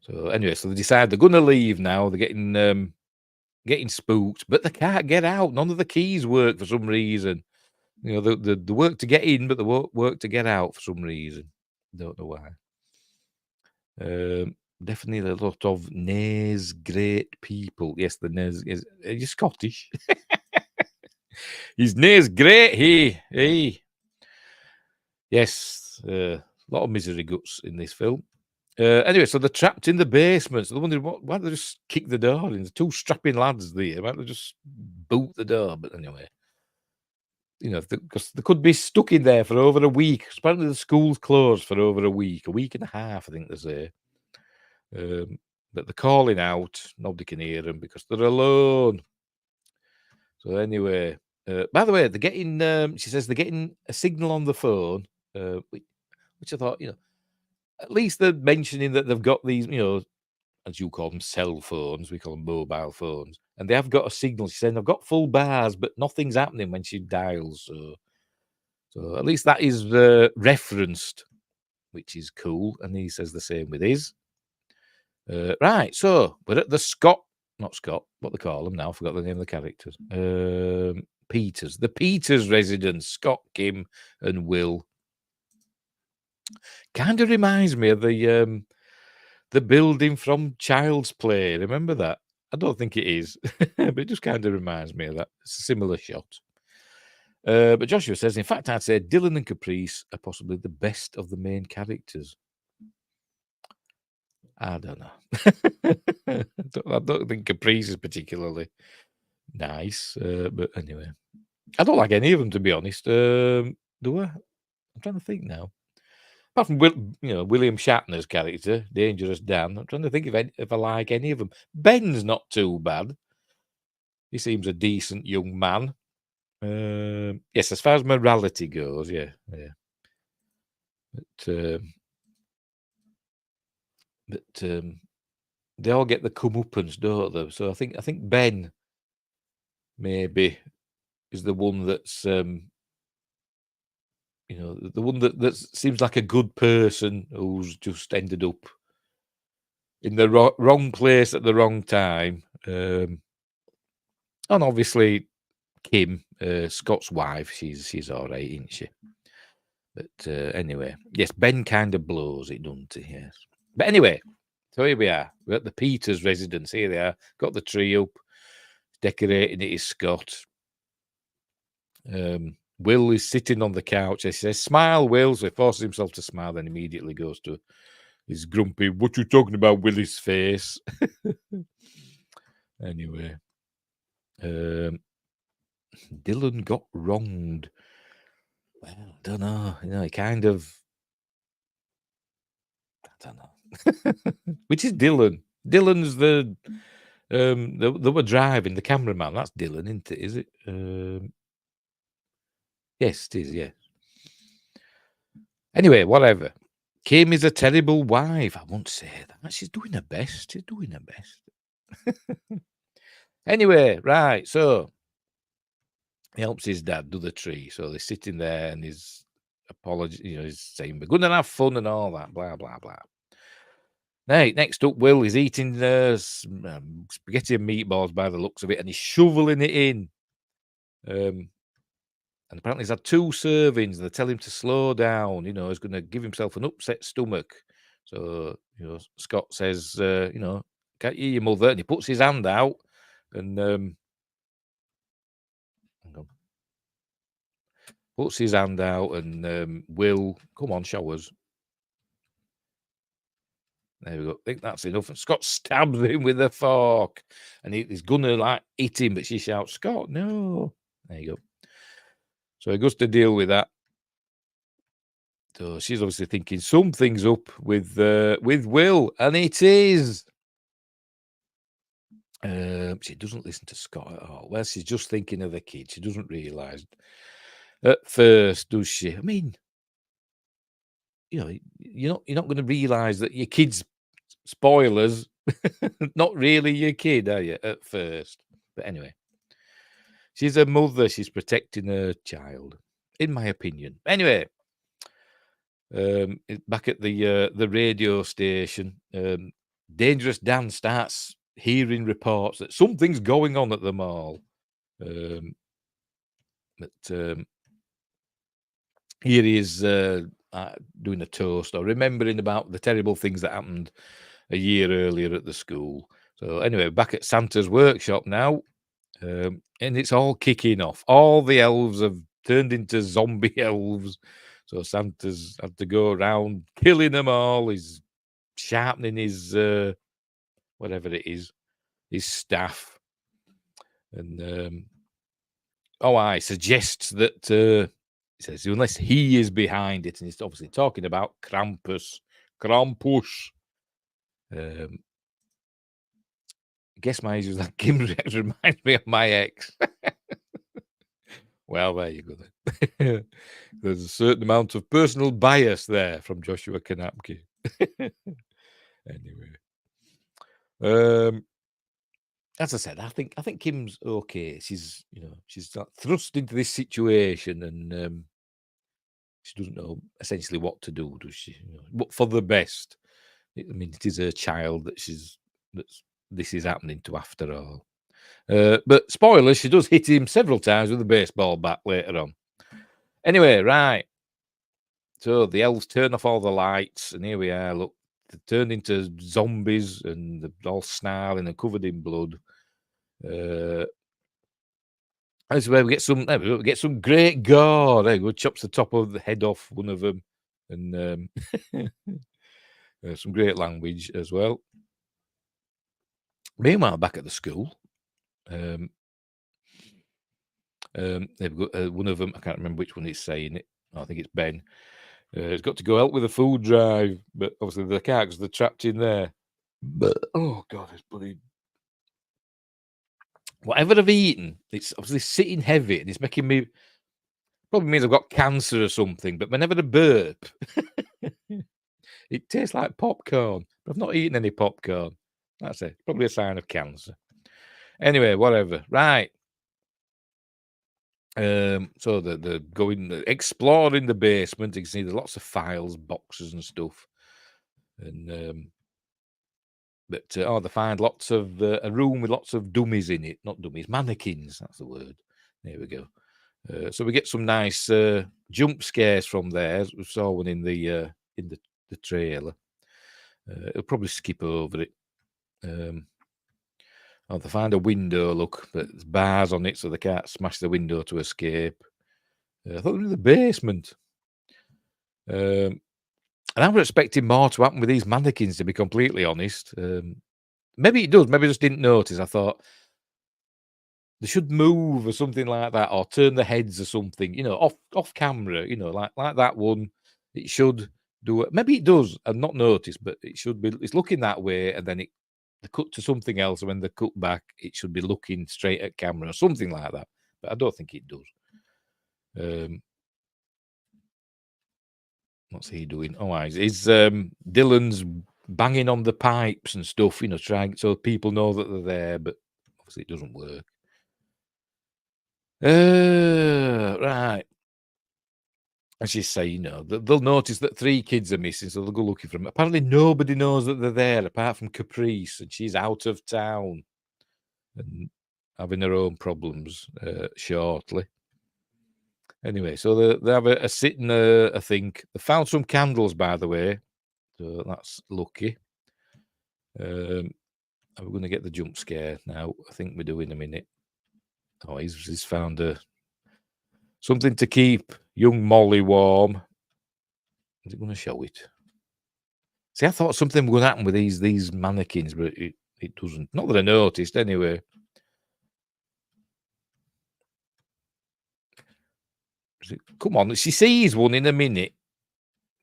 So anyway, so they decide they're going to leave now. They're getting spooked, but they can't get out. None of the keys work for some reason. You know, they work to get in, but they won't work to get out for some reason. Don't know why. Definitely a lot of Nays great people. Yes, the Nays is. Are you Scottish? He's Nays great. Hey. Yes, a lot of misery guts in this film. Anyway, so they're trapped in the basement. So they're wondering why don't they just kick the door in? There's two strapping lads there. Why don't they just boot the door? But anyway, you know, because they could be stuck in there for over a week. Apparently, the school's closed for over a week and a half, I think they say. But they're calling out. Nobody can hear them because they're alone. So anyway, by the way, they're getting. She says they're getting a signal on the phone, which I thought, you know, at least they're mentioning that they've got these, you know, as you call them, cell phones. We call them mobile phones, and they have got a signal. She's saying they've got full bars, but nothing's happening when she dials. So at least that is referenced, which is cool. And he says the same with his. Right, so we're at the what they call them now. I forgot the name of the characters. Peters, the Peters residence. Scott, Kim, and Will. Kind of reminds me of the building from Child's Play. Remember that? I don't think it is, but it just kind of reminds me of that. It's a similar shot. But Joshua says, in fact, I'd say Dylan and Caprice are possibly the best of the main characters. I don't know. I don't think Caprice is particularly nice, but anyway, I don't like any of them, to be honest. Do I? I'm trying to think now. Apart from William Shatner's character, Dangerous Dan, I'm trying to think if I like any of them. Ben's not too bad. He seems a decent young man. Yes, as far as morality goes, yeah. But they all get the comeuppance, don't they? So I think Ben maybe is the one that's the one that seems like a good person who's just ended up in the wrong place at the wrong time. And obviously Kim, Scott's wife, she's all right, isn't she? But anyway, yes, Ben kind of blows it, doesn't he? Yes. But anyway, so here we are. We're at the Peters residence. Here they are. Got the tree up. Decorating it is Scott. Will is sitting on the couch. He says, "Smile, Will." So he forces himself to smile, then immediately goes to his grumpy, "What you talking about, Will's face?" Anyway. Dylan got wronged. Well, I don't know. You know, he kind of... I don't know. Which is Dylan? Dylan's the... they were driving, the cameraman. That's Dylan, isn't it? Is it? Yes, it is, yes. Anyway, whatever. Kim is a terrible wife. I won't say that. She's doing her best. She's doing her best. Anyway, right, so he helps his dad do the tree. So they're sitting there and he's apology. He's saying we're going to have fun and all that, blah blah blah. Hey, next up, Will is eating spaghetti and meatballs by the looks of it, and he's shoveling it in. And apparently he's had 2 servings. They tell him to slow down. He's going to give himself an upset stomach. So Scott says, can't you, your mother? And he puts his hand out, and puts his hand out, and Will, come on, show us. There we go. I think that's enough. And Scott stabs him with a fork, and he's gonna hit him, but she shouts, "Scott, no!" There you go. So he goes to deal with that. So she's obviously thinking something's up with Will, and it is. She doesn't listen to Scott at all. Well, she's just thinking of the kid. She doesn't realise at first, does she? I mean, you're not going to realise that your kid's, spoilers, not really your kid, are you, at first? But anyway, she's a mother. She's protecting her child, in my opinion. Anyway, back at the radio station, Dangerous Dan starts hearing reports that something's going on at the mall. But here he is doing a toast or remembering about the terrible things that happened a year earlier at the school. So anyway, back at Santa's workshop now, and it's all kicking off. All the elves have turned into zombie elves. So Santa's had to go around killing them all. He's sharpening his whatever it is, his staff. And I suggests that he says unless he is behind it, and he's obviously talking about Krampus. Guess my age was that Kim reminds me of my ex. Well, there you go then. There's a certain amount of personal bias there from Joshua Kanapke. Anyway, as I said, I think Kim's okay. She's thrust into this situation, and she doesn't know essentially what to do, does she? But for the best. I mean, it is her child that this is happening to after all. But spoilers, she does hit him several times with a baseball bat later on. Anyway, right. So the elves turn off all the lights, and here we are. Look, they turned into zombies, and they're all snarling and covered in blood. That's where we get some great gore. There we go, chops the top of the head off one of them, and some great language as well. Meanwhile, back at the school, they've got one of them. I can't remember which one is saying it. I think it's Ben. He's got to go help with a food drive, but obviously they can't because they're trapped in there. But oh god, it's bloody. Whatever I've eaten, it's obviously sitting heavy, and it's making me. Probably means I've got cancer or something. But whenever I burp, it tastes like popcorn. But I've not eaten any popcorn. That's it. Probably a sign of cancer. Anyway, whatever. Right. So they're going exploring the basement. You can see there's lots of files, boxes, and stuff. And they find lots of a room with lots of dummies in it. Not dummies, mannequins. That's the word. There we go. So we get some nice jump scares from there. We saw one in the trailer. It'll probably skip over it. They find a window, look, but there's bars on it, so they can't smash the window to escape. I thought they were in the basement. And I was expecting more to happen with these mannequins, to be completely honest. Maybe it does. Maybe I just didn't notice. I thought they should move or something like that, or turn the heads or something, off camera, like that one. It should do it. Maybe it does. I've not noticed, but it should be. It's looking that way, and then they cut to something else, and when they cut back, it should be looking straight at camera or something like that. But I don't think it does. What's he doing? Oh, he's Dylan's banging on the pipes and stuff, trying so people know that they're there, but obviously it doesn't work. Right. And she's saying, you know, they'll notice that 3 kids are missing, so they'll go looking for them. Apparently, nobody knows that they're there apart from Caprice, and she's out of town and having her own problems shortly. Anyway, so they have a sit and a think. They found some candles, by the way, so that's lucky. Are we going to get the jump scare now? I think we do in a minute. Oh, he's found something to keep young Molly warm. Is it going to show it? See, I thought something would happen with these mannequins, but it doesn't. Not that I noticed, anyway. Come on, she sees one in a minute.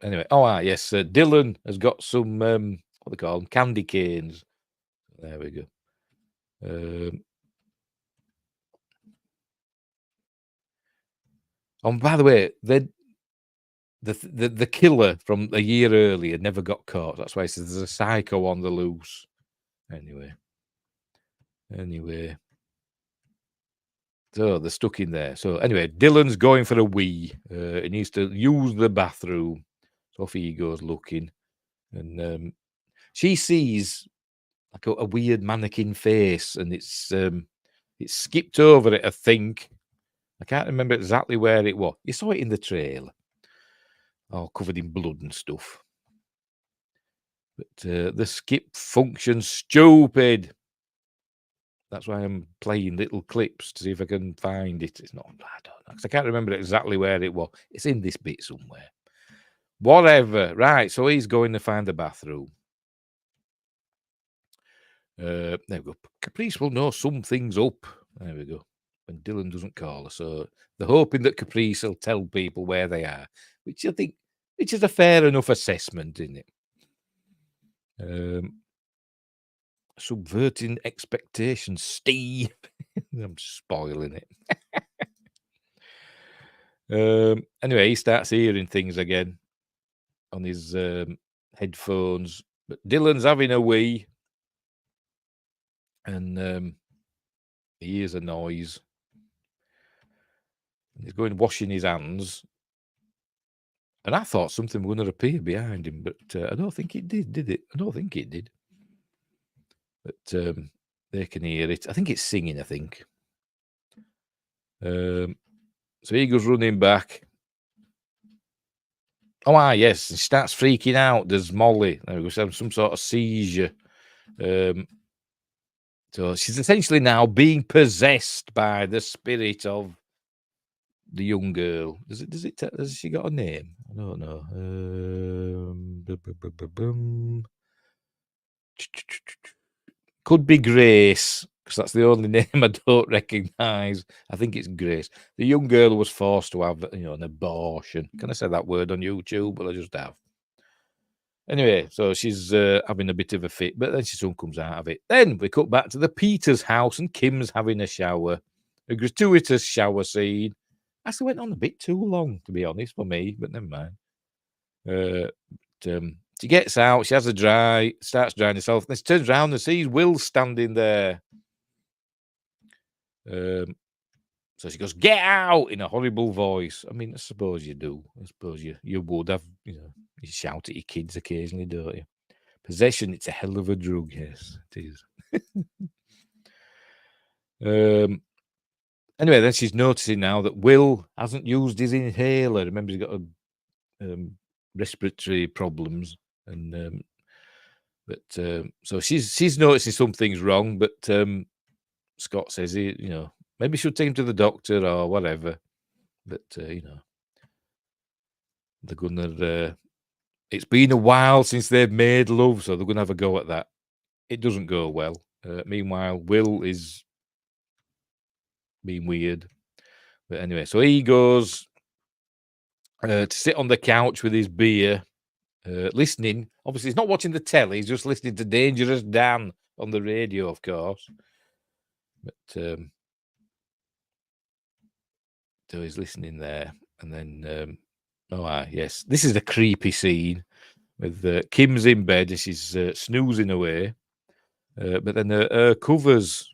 Anyway, yes, Dylan has got some what they call them, candy canes. There we go. By the way, the killer from a year earlier never got caught. That's why he says there's a psycho on the loose. Anyway. So they're stuck in there. So anyway, Dylan's going for a wee. He needs to use the bathroom. So off he goes looking. And she sees like a weird mannequin face, and it's skipped over it, I think. I can't remember exactly where it was. You saw it in the trailer. All covered in blood and stuff. But the skip function's stupid. That's why I'm playing little clips to see if I can find it. It's not, I don't know, because I can't remember exactly where it was. It's in this bit somewhere. Whatever. Right, so he's going to find the bathroom. There we go. Caprice will know something's up. There we go. When Dylan doesn't call her. So they're hoping that Caprice will tell people where they are, which I think, which is a fair enough assessment, isn't it? Subverting expectations, Steve. I'm spoiling it. Anyway, he starts hearing things again on his headphones. But Dylan's having a wee. And he hears a noise. And he's going washing his hands. And I thought something was going to appear behind him, but I don't think it did it? I don't think it did. But they can hear it. I think it's singing, I think. So he goes running back. Oh, yes. And starts freaking out. There's Molly. There we go. She's having some sort of seizure. So she's essentially now being possessed by the spirit of the young girl. Has she got a name? I don't know. Could be Grace, because that's the only name I don't recognise. I think it's Grace. The young girl was forced to have, an abortion. Can I say that word on YouTube? Well, I just have. Anyway, so she's having a bit of a fit, but then she soon comes out of it. Then we cut back to the Peters house, and Kim's having a shower. A gratuitous shower scene. Actually went on a bit too long, to be honest, for me, but never mind. She gets out, she has a dry, starts drying herself, and then she turns around and sees Will standing there. So she goes, "Get out!" in a horrible voice. I mean, I suppose you do. I suppose you would have, you shout at your kids occasionally, don't you? Possession, it's a hell of a drug, yes, it is. Anyway, then she's noticing now that Will hasn't used his inhaler. Remember, he's got respiratory problems, and so she's noticing something's wrong. But Scott says maybe she'll take him to the doctor or whatever. But they're gonna. It's been a while since they've made love, so they're gonna have a go at that. It doesn't go well. Meanwhile, Will is being weird. But anyway, so he goes to sit on the couch with his beer, listening. Obviously, he's not watching the telly. He's just listening to Dangerous Dan on the radio, of course. But so he's listening there. And then, yes, this is a creepy scene with Kim's in bed and she's snoozing away. But then her covers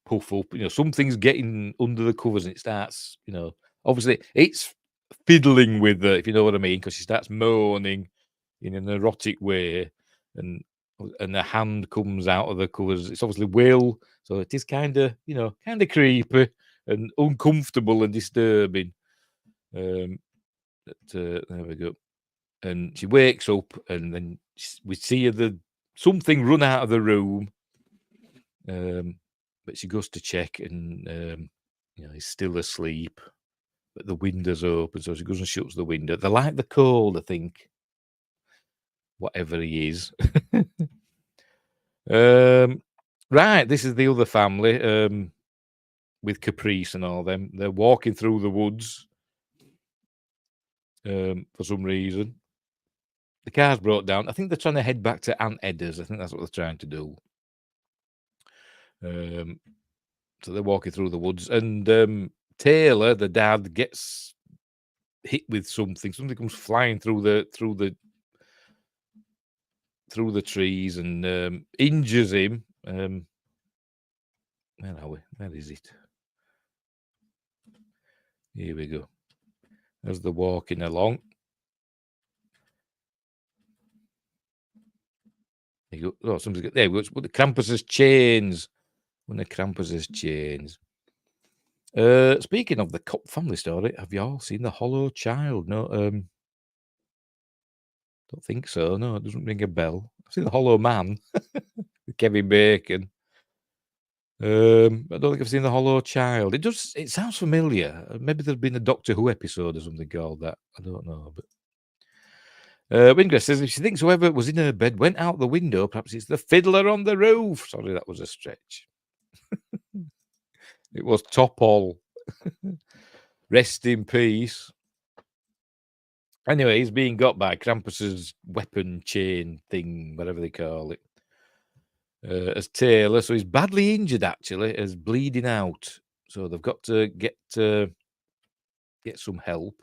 puff up. Something's getting under the covers and it starts, obviously it's fiddling with her, if you know what I mean, because she starts moaning in an erotic way, and a hand comes out of the covers. It's obviously Will, so it is kind of creepy and uncomfortable and disturbing. There we go. And she wakes up, and then we see something run out of the room. But she goes to check, and he's still asleep, but the window's open, so she goes and shuts the window. They like the cold, I think. Whatever he is. Right, this is the other family, with Caprice and all them. They're walking through the woods for some reason. The car's brought down. I think they're trying to head back to Aunt Edda's. I think that's what they're trying to do. So they're walking through the woods, and Taylor, the dad, gets hit with something. Something comes flying through the trees and injures him. Where are we? Where is it? Here we go. As they're walking along. There you go. Oh, there we go. It's the Krampus's chains. One of Krampus's chains. Speaking of the Cop family story, have you all seen The Hollow Child? No, don't think so. No, it doesn't ring a bell. I've seen The Hollow Man, Kevin Bacon. I don't think I've seen The Hollow Child. It sounds familiar. Maybe there's been a Doctor Who episode or something called that. I don't know. But Wingress says if she thinks whoever was in her bed went out the window, perhaps it's the fiddler on the roof. Sorry, that was a stretch. It was Topol. Rest in peace. Anyway, he's being got by Krampus's weapon chain thing, whatever they call it. As Taylor, so he's badly injured actually, as bleeding out. So they've got to get some help.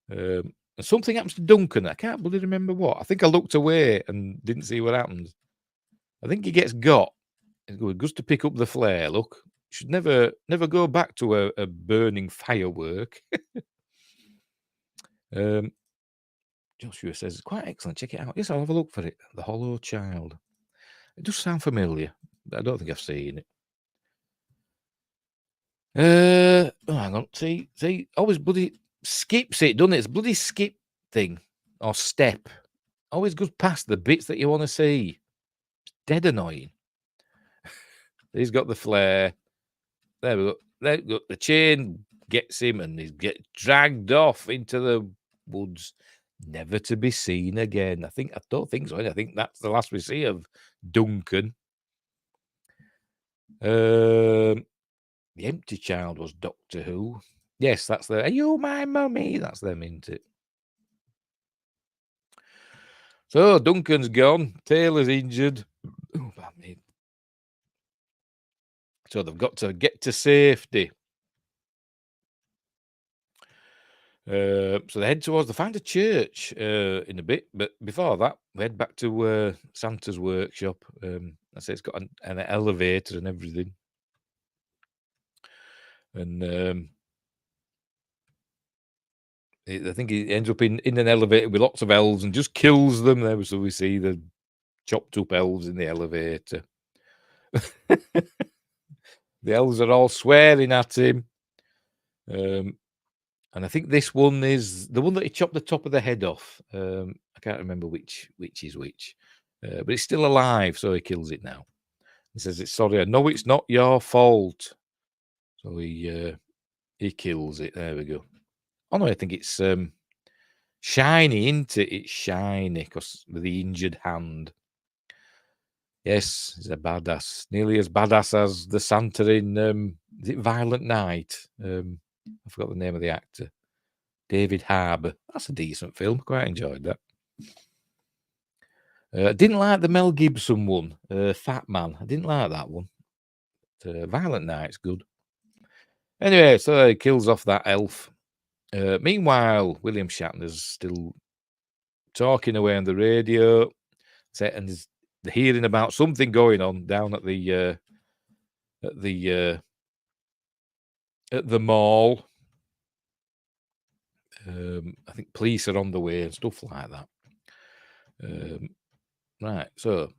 And something happens to Duncan. I can't really remember what. I think I looked away and didn't see what happened. I think he gets got. He goes to pick up the flare. Look, should never go back to a burning firework. Joshua says it's quite excellent. Check it out. Yes, I'll have a look for it. The Hollow Child. It does sound familiar, but I don't think I've seen it. Hang on. See, always bloody skips it, doesn't it? It's bloody skip thing or step. Always goes past the bits that you want to see. It's dead annoying. He's got the flare. There we go. There we go. The chain gets him, and he gets dragged off into the woods, never to be seen again. I don't think so. I think that's the last we see of Duncan. The Empty Child was Doctor Who. Yes, that's the. Are you my mummy? That's them, isn't it? So Duncan's gone. Taylor's injured. Oh, man. So they've got to get to safety. So they head towards. They find a church in a bit, but before that, we head back to Santa's workshop. I say it's got an elevator and everything, and I think he ends up in an elevator with lots of elves and just kills them. There, so we see the chopped up elves in the elevator. The elves are all swearing at him. And I think this one is the one that he chopped the top of the head off. I can't remember which is which. But it's still alive, so he kills it now. He says, "It's sorry, I know it's not your fault." So he kills it. There we go. Oh no, I think it's shiny, isn't it? It's shiny because with the injured hand. Yes, he's a badass. Nearly as badass as the Santa in is it Violent Night? I forgot the name of the actor. David Harbour. That's a decent film. Quite enjoyed that. Didn't like the Mel Gibson one, Fat Man. I didn't like that one. But, Violent Night's good. Anyway, so he kills off that elf. Meanwhile, William Shatner's still talking away on the radio, and they're hearing about something going on down at the mall. I think police are on the way and stuff like that. Right, so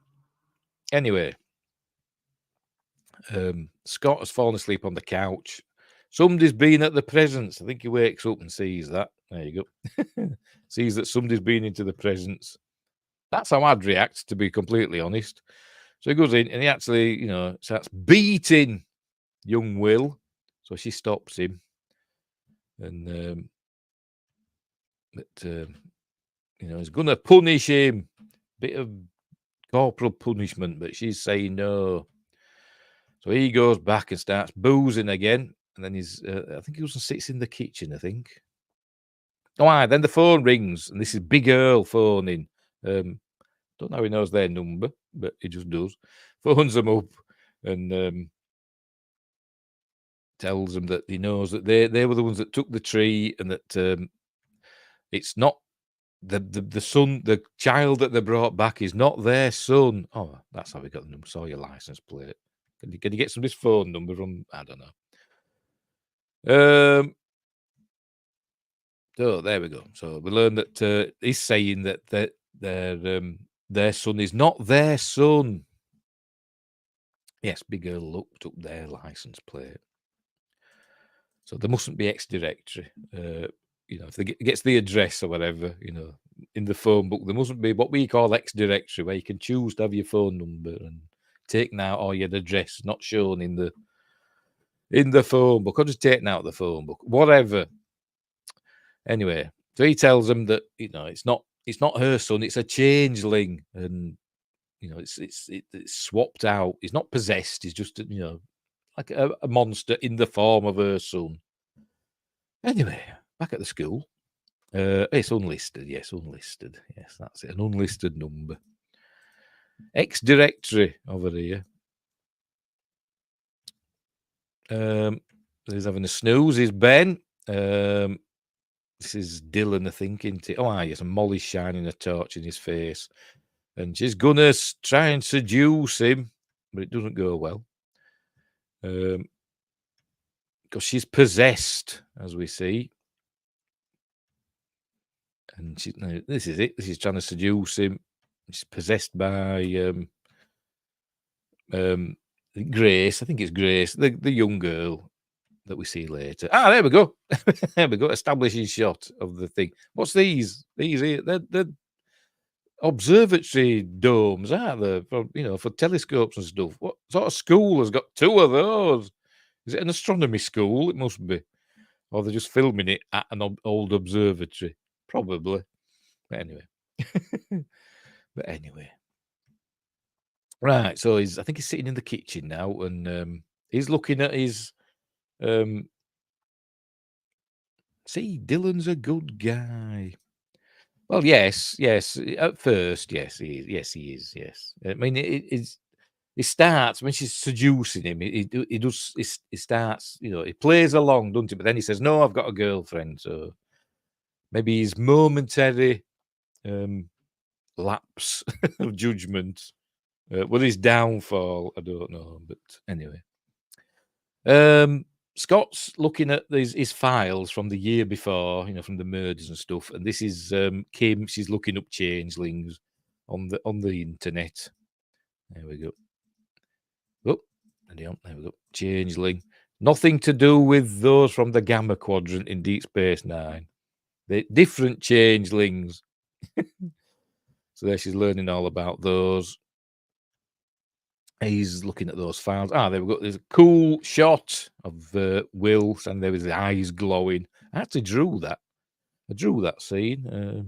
anyway, Scott has fallen asleep on the couch. Somebody's been at the presence. I think he wakes up and sees that. There you go. Sees that somebody's been into the presence. That's how I'd react, to be completely honest. So he goes in and he actually, starts beating young Will. So she stops him. And, he's going to punish him. Bit of corporal punishment, but she's saying no. So he goes back and starts boozing again. And then I think he goes and sits in the kitchen, I think. Then the phone rings, and this is Big Earl phoning. Don't know how he knows their number, but he just does. Phones them up and tells them that he knows that they were the ones that took the tree, and that it's not the son, the child that they brought back is not their son. Oh, that's how we got the number. Saw your license plate. Can you get somebody's phone number from? I don't know. So there we go. So we learned that he's saying that their son is not their son. Yes, Big Earl looked up their license plate. So there mustn't be ex-directory. If they gets the address or whatever, in the phone book, there mustn't be what we call ex-directory, where you can choose to have your phone number and taken out, or your address not shown in the phone book, or just taken out the phone book, whatever. Anyway, so he tells them that it's not her son, it's a changeling, and it's swapped out. He's not possessed. He's just like a monster in the form of her son. Anyway, back at the school, it's unlisted. Yes, unlisted. Yes, that's it. An unlisted number. Ex-directory over here. He's having a snooze. Is Ben? This is Dylan, I think, isn't it? Oh, yes, and Molly's shining a torch in his face. And she's going to try and seduce him, but it doesn't go well. Because she's possessed, as we see. And this is it. This is trying to seduce him. She's possessed by Grace. I think it's Grace, the young girl that we see later. There we go. There we go. Establishing shot of the thing. What's these? These here? They're observatory domes, aren't they? For telescopes and stuff. What sort of school has got two of those? Is it an astronomy school? It must be. Or they're just filming it at an old observatory. Probably. But anyway. Right, so I think he's sitting in the kitchen now, and he's looking at his see, Dylan's a good guy. Well, yes. At first, yes, he is. Yes, I mean, it starts when she's seducing him. He starts, he plays along, doesn't he? But then he says, "No, I've got a girlfriend." So maybe his momentary lapse of judgment, his downfall, I don't know. But anyway, Scott's looking at his files from the year before, from the murders and stuff. And this is Kim. She's looking up changelings on the internet. There we go. Oh, there we go. Changeling. Nothing to do with those from the Gamma Quadrant in Deep Space Nine. They're different changelings. So there she's learning all about those. He's looking at those files. There we go. There's a cool shot of Will, and there was the eyes glowing. I actually drew that. I drew that scene. I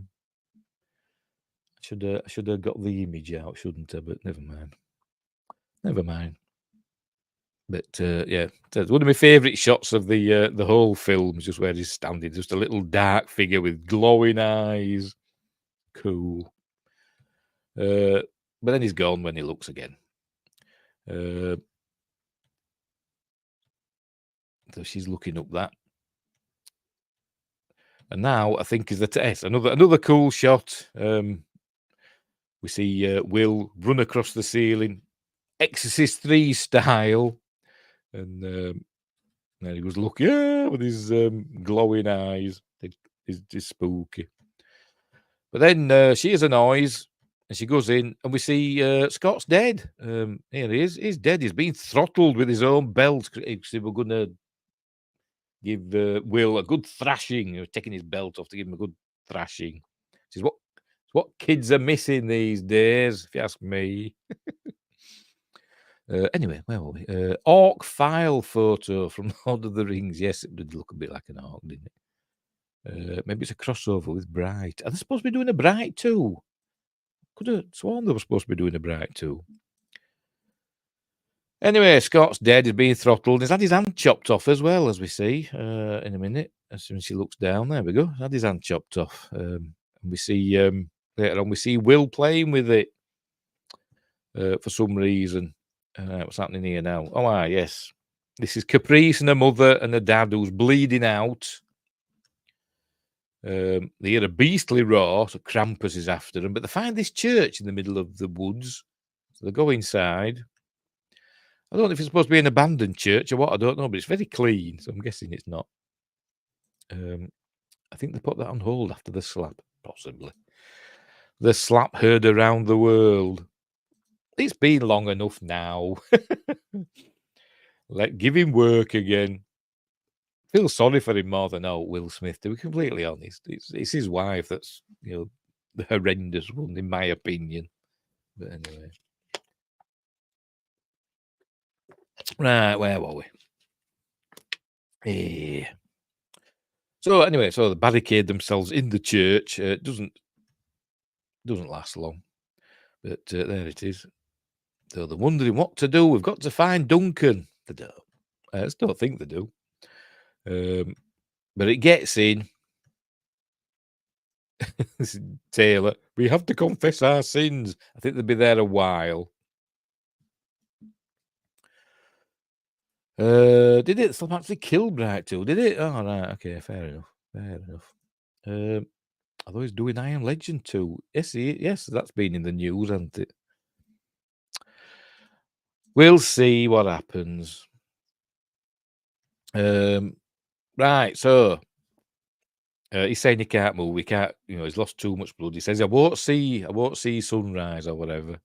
should have got the image out, shouldn't I? But never mind. But yeah, one of my favourite shots of the whole film is just where he's standing, just a little dark figure with glowing eyes. Cool. But then he's gone when he looks again. So she's looking up that, and now I think is the test. Another cool shot. We see Will run across the ceiling, Exorcist 3 style, and there he was looking with his glowing eyes. is spooky. But then she hears a noise, and she goes in, and we see Scott's dead. Here he is. He's dead. He's been throttled with his own belt. We're going to give Will a good thrashing. He was taking his belt off to give him a good thrashing. This is what kids are missing these days, if you ask me. Anyway, where were we? Orc file photo from Lord of the Rings. Yes, it did look a bit like an orc, didn't it? Maybe it's a crossover with Bright. Are they supposed to be doing a Bright too? Could have sworn they were supposed to be doing a Bright too. Anyway, Scott's dead. He's being throttled. He's had his hand chopped off as well, as we see in a minute. As soon as she looks down, there we go. He's had his hand chopped off. And we see later on, we see Will playing with it for some reason. What's happening here now? Oh, yes. This is Caprice and her mother and her dad who's bleeding out. They hear a beastly roar, so Krampus is after them. But they find this church in the middle of the woods. So they go inside. I don't know if it's supposed to be an abandoned church or what. I don't know, but it's very clean, so I'm guessing it's not. I think they put that on hold after the slap, possibly. The slap heard around the world. It's been long enough now. Give him work again. Feel sorry for him more than Will Smith, to be completely honest. It's his wife that's, the horrendous one, in my opinion. But anyway. Right, where were we? So anyway, so they barricade themselves in the church. It doesn't last long. But there it is. So they're wondering what to do. We've got to find Duncan. They don't. I just don't think they do. But it gets in. This is Taylor. We have to confess our sins. I think they'll be there a while. Did it actually kill Bright too? Did it? Oh, right. Okay, fair enough. Fair enough. Although he's doing Iron Legend too. Yes, that's been in the news, hasn't it? We'll see what happens. Right, so he's saying he can't move. He can't, he's lost too much blood. He says, I won't see sunrise or whatever.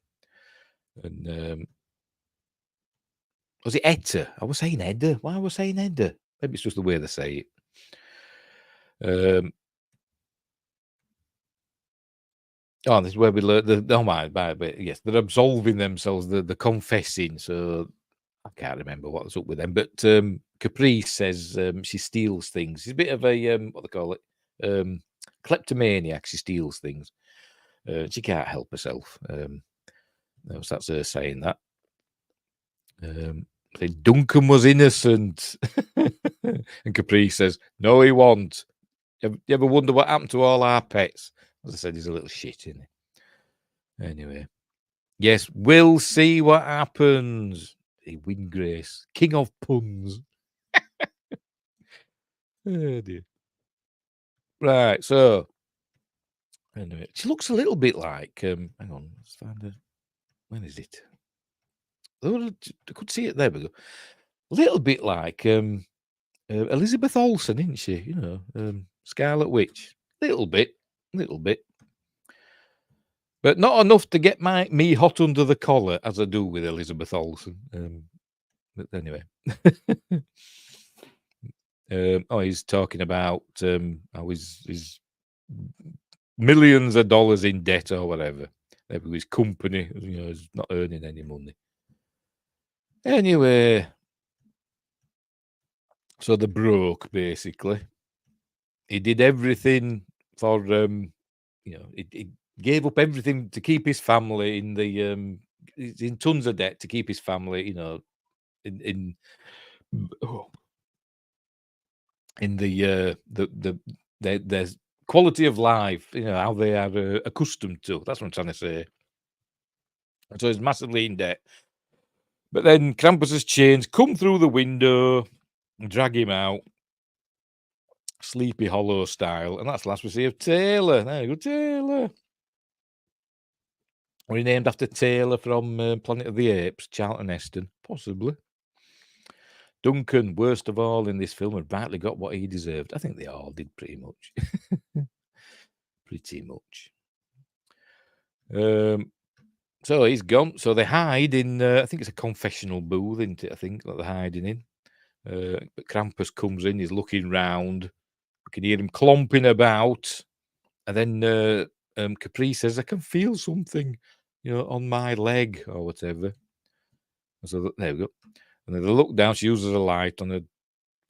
And was it Etta? I was saying Edda. Why was I saying Edda? Maybe it's just the way they say it. Oh, this is where we learn yes, they're absolving themselves, they're confessing. So I can't remember what's up with them. But Caprice says she steals things. She's a bit of a what they call it, kleptomaniac. She steals things. She can't help herself. So that's her saying that. Duncan was innocent, and Caprice says, "No, he won't." You ever wonder what happened to all our pets? As I said, he's a little shit, isn't he? Anyway, yes, we'll see what happens. Windgrace, king of puns. Oh dear. Right, so anyway, she looks a little bit like. Hang on, let's find her. When is it? Oh, I could see it. There we go. A little bit like Elizabeth Olsen, isn't she? Scarlet Witch. Little bit. But not enough to get me hot under the collar as I do with Elizabeth Olsen. But anyway. He's talking about how he's millions of dollars in debt or whatever. His company, is not earning any money. Anyway, so they're broke, basically. He did everything for, he gave up everything to keep his family in the, he's in tons of debt to keep his family, in their quality of life, how they are accustomed to. That's what I'm trying to say. And so he's massively in debt. But then Krampus's chains come through the window and drag him out, Sleepy Hollow style. And that's the last we see of Taylor. There you go, Taylor. Were he named after Taylor from Planet of the Apes, Charlton Heston? Possibly. Duncan, worst of all in this film, had rightly got what he deserved. I think they all did pretty much. Pretty much. So he's gone. So they hide in, I think it's a confessional booth, isn't it? I think that they're hiding in. But Krampus comes in, he's looking round. We can hear him clomping about. And then Capri says, I can feel something, on my leg or whatever. So there we go. And then they look down, she uses a light on her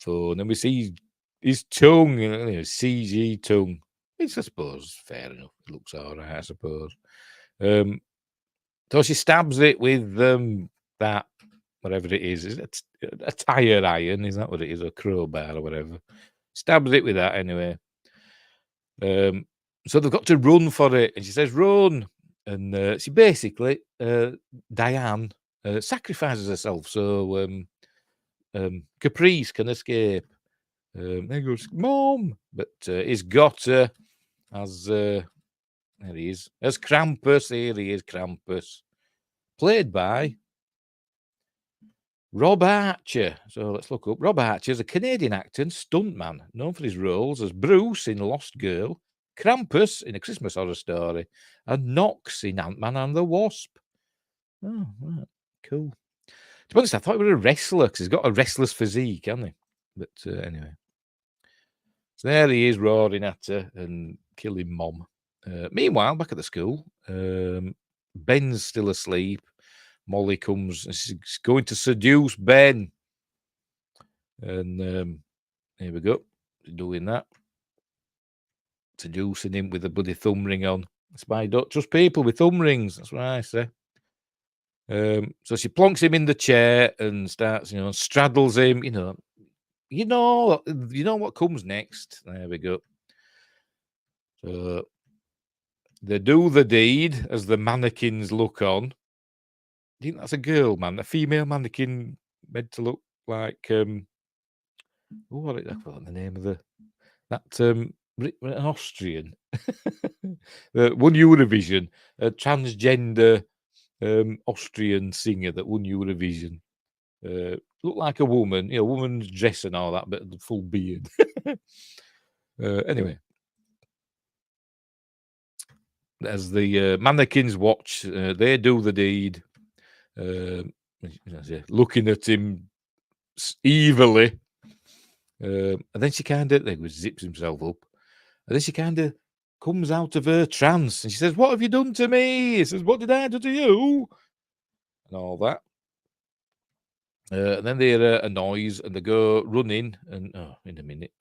phone, and we see his tongue, CG tongue. It's, I suppose, fair enough. It looks all right, I suppose. So she stabs it with that, whatever it is. Is it a tire iron? Is that what it is? A crowbar or whatever. Stabs it with that anyway. So they've got to run for it. And she says, run. And she basically, Diane, sacrifices herself so Caprice can escape. There goes, Mom. But he's got her as... there he is. As Krampus. Here he is, Krampus. Played by Rob Archer. So let's look up. Rob Archer is a Canadian actor and stuntman, known for his roles as Bruce in Lost Girl, Krampus in A Christmas Horror Story, and Knox in Ant-Man and the Wasp. Oh, right. Cool. To be honest, I thought he was a wrestler because he's got a wrestler's physique, hasn't he? But anyway. So there he is roaring at her and killing Mom. Meanwhile, back at the school, Ben's still asleep. Molly comes and she's going to seduce Ben. And here we go. Doing that. Seducing him with a bloody thumb ring on. That's why I don't trust people with thumb rings. That's what I say. So she plonks him in the chair and starts, straddles him, You know what comes next. There we go. So they do the deed as the mannequins look on. I think that's a girl, man. A female mannequin meant to look like what is the name of an Austrian. Won Eurovision, a transgender Austrian singer that won Eurovision. Looked like a woman, woman's dress and all that, but full beard. Anyway. As the mannequins watch, they do the deed. Looking at him evilly. And then she kind of zips himself up. And then she kind of comes out of her trance and she says, what have you done to me? He says, what did I do to you? And all that. And then they hear a noise and they go running. And in a minute.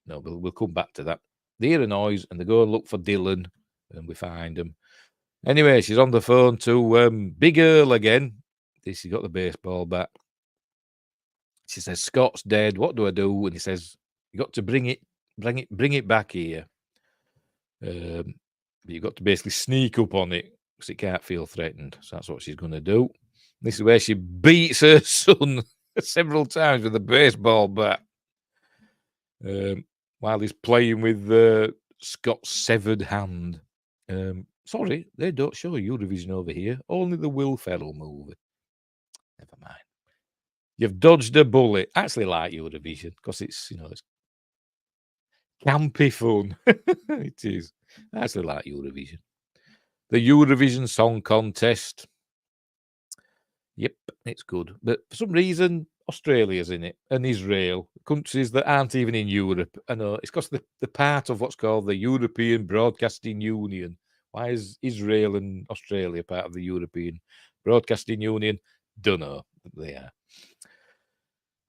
No, we'll come back to that. They hear a noise and they go and look for Dylan. And we find him. Anyway, she's on the phone to Big Earl again. She's got the baseball bat. She says, Scott's dead. What do I do? And he says, you got to bring it back here. But you've got to basically sneak up on it because it can't feel threatened. So that's what she's going to do. This is where she beats her son several times with a baseball bat while he's playing with Scott's severed hand. Sorry, they don't show Eurovision over here. Only the Will Ferrell movie. Never mind. You've dodged a bullet. I actually like Eurovision because it's, it's campy fun. It is. I actually like Eurovision. The Eurovision Song Contest. Yep, it's good. But for some reason, Australia's in it and Israel, countries that aren't even in Europe. I know it's because they're part of what's called the European Broadcasting Union. Why is Israel and Australia part of the European Broadcasting Union? Don't know. They are.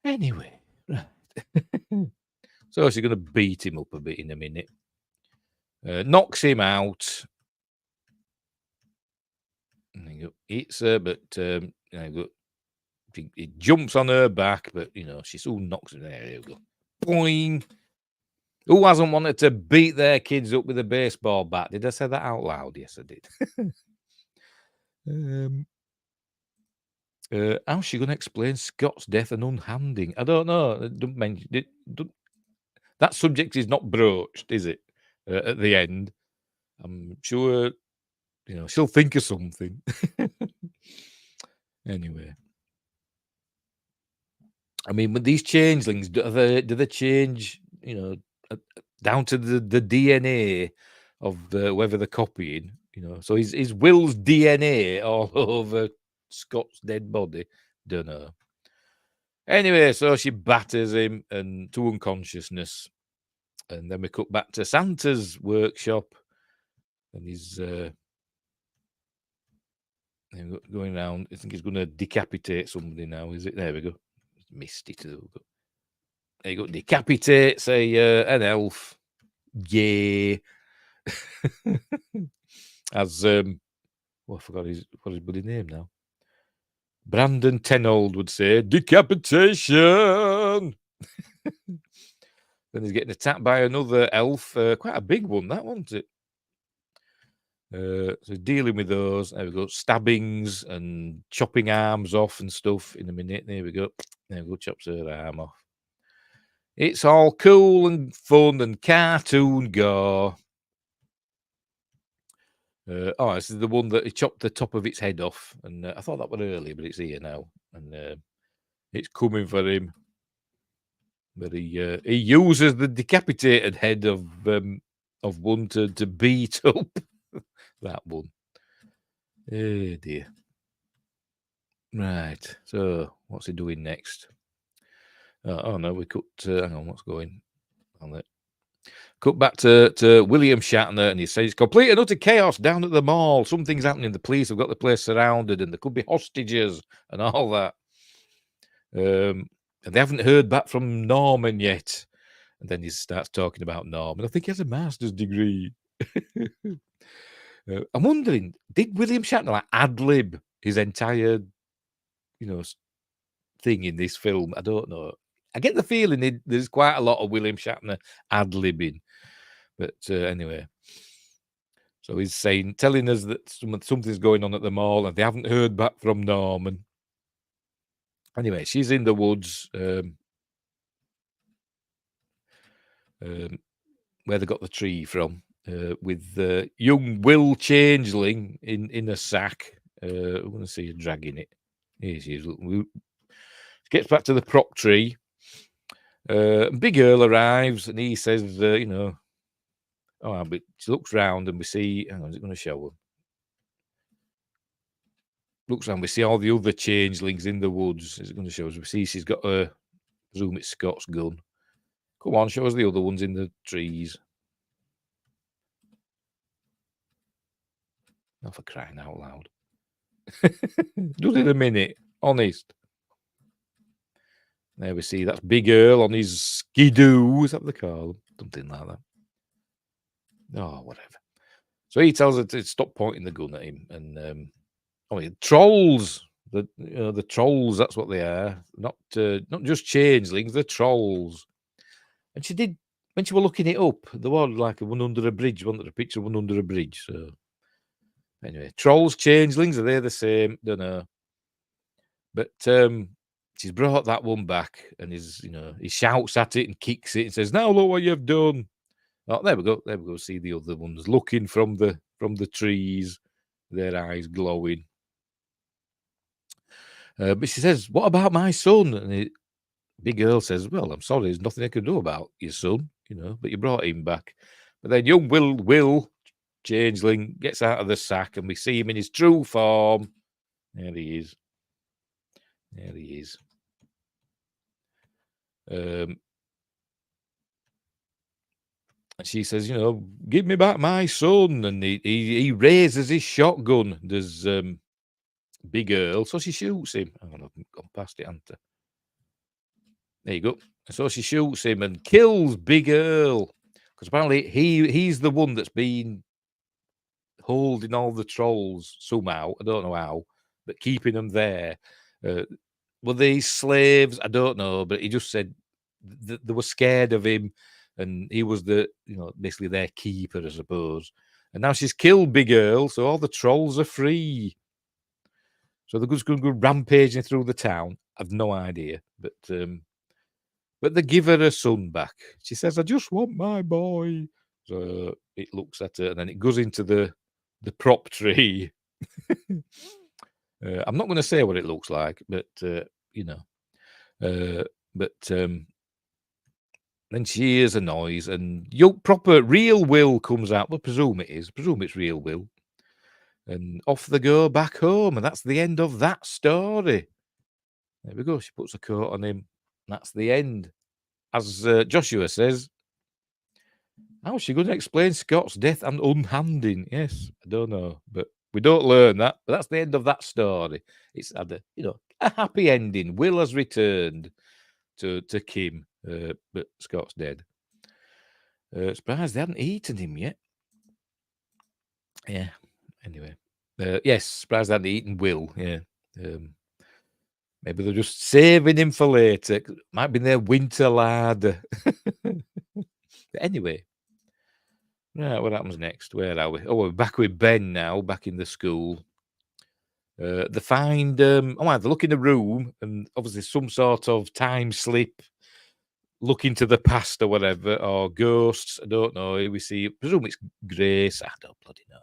Anyway, right. So she's going to beat him up a bit in a minute. Knocks him out. Hits her, but he jumps on her back, but she soon knocks him. There you go. Boing. Who hasn't wanted to beat their kids up with a baseball bat? Did I say that out loud? Yes, I did. How's she going to explain Scott's death and unhanding? I don't know. Don't mention it. That subject is not broached, is it? At the end, I'm sure. She'll think of something. Anyway. I mean, with these changelings, do they change, down to the DNA of whoever they're copying? So is Will's DNA all over Scott's dead body? Don't know. Anyway, so she batters him and to unconsciousness. And then we cut back to Santa's workshop. And he's going around. I think he's going to decapitate somebody now, is it? There we go. Missed it. There you go. Decapitate, say, an elf. Yay. As, I forgot his bloody name now. Brandon Tenold would say, decapitation. Then he's getting attacked by another elf. Quite a big one, that, wasn't it? So dealing with those. There we go. Stabbings and chopping arms off and stuff in a minute. There we go. There we go. Chops her arm off. It's all cool and fun and cartoon gore. This is the one that he chopped the top of its head off. And I thought that was earlier, but it's here now. And it's coming for him. But he uses the decapitated head of one to beat up that one. Oh dear. Right. So what's he doing next? Oh no, we cut. Hang on, what's going on there? Cut back to William Shatner, and he says, complete and utter chaos down at the mall. Something's happening. The police have got the place surrounded, and there could be hostages and all that. And they haven't heard back from Norman yet. And then he starts talking about Norman. I think he has a master's degree. I'm wondering, did William Shatner ad-lib his entire, thing in this film? I don't know. I get the feeling there's quite a lot of William Shatner ad-libbing. But anyway. So he's telling us that something's going on at the mall and they haven't heard back from Norman. Anyway, she's in the woods where they got the tree from, with young Will Changeling in a sack. We're going to see her dragging it. Here she is. Gets back to the prop tree. Big Earl arrives and he says, but she looks round and we see, hang on, is it going to show her? Looks around, we see all the other changelings in the woods. Is it going to show us? We see she's got a, presume it's Scott's gun. Come on, show us the other ones in the trees. Not for crying out loud. Does it a minute, honest. There we see, that's Big Earl on his skidoo. Is that what they call him? Something like that. Oh, whatever. So he tells her to stop pointing the gun at him. And trolls. The trolls, that's what they are. Not just changelings, they're trolls. And she did, when she was looking it up, there was like a one under a bridge, wasn't there? A picture of one under a bridge. So anyway, trolls, changelings, are they the same? Don't know. But she's brought that one back and he shouts at it and kicks it and says, now look what you've done. Oh, there we go. There we go. See the other ones looking from the trees, their eyes glowing. But she says, what about my son? And Big Earl says, well, I'm sorry, there's nothing I can do about your son, but you brought him back. But then young Will Changeling gets out of the sack and we see him in his true form. There he is. There he is. And she says, give me back my son. And he raises his shotgun. There's Big Earl. So she shoots him. I'm going to go past it, Hunter. There you go. So she shoots him and kills Big Earl. Because apparently he's the one that's been holding all the trolls somehow. I don't know how. But keeping them there. Were they slaves? I don't know. But he just said they were scared of him. And he was basically their keeper, I suppose. And now she's killed Big Earl. So all the trolls are free. So they're just going to go rampaging through the town. I've no idea. But they give her son back. She says, I just want my boy. So it looks at her and then it goes into the prop tree. I'm not going to say what it looks like, but, But then she hears a noise, and proper real Will comes out. Well, presume it is. Presume it's real Will. And off they go back home, and that's the end of that story. There we go. She puts a coat on him. That's the end. As Joshua says, how's she going to explain Scott's death and unhanding? Yes, I don't know, but we don't learn that. But that's the end of that story. It's had a happy ending. Will has returned to Kim, but Scott's dead. Surprised they hadn't eaten him yet. Yeah. Anyway, yes, surprised they hadn't eaten Will. Yeah. Maybe they're just saving him for later. Might be their winter lad. But anyway, right, what happens next? Where are we? Oh, we're back with Ben now, back in the school. They find, they look in the room, and obviously some sort of time slip, look into the past or whatever, or ghosts. I don't know. We see, presume it's Grace. I don't bloody know.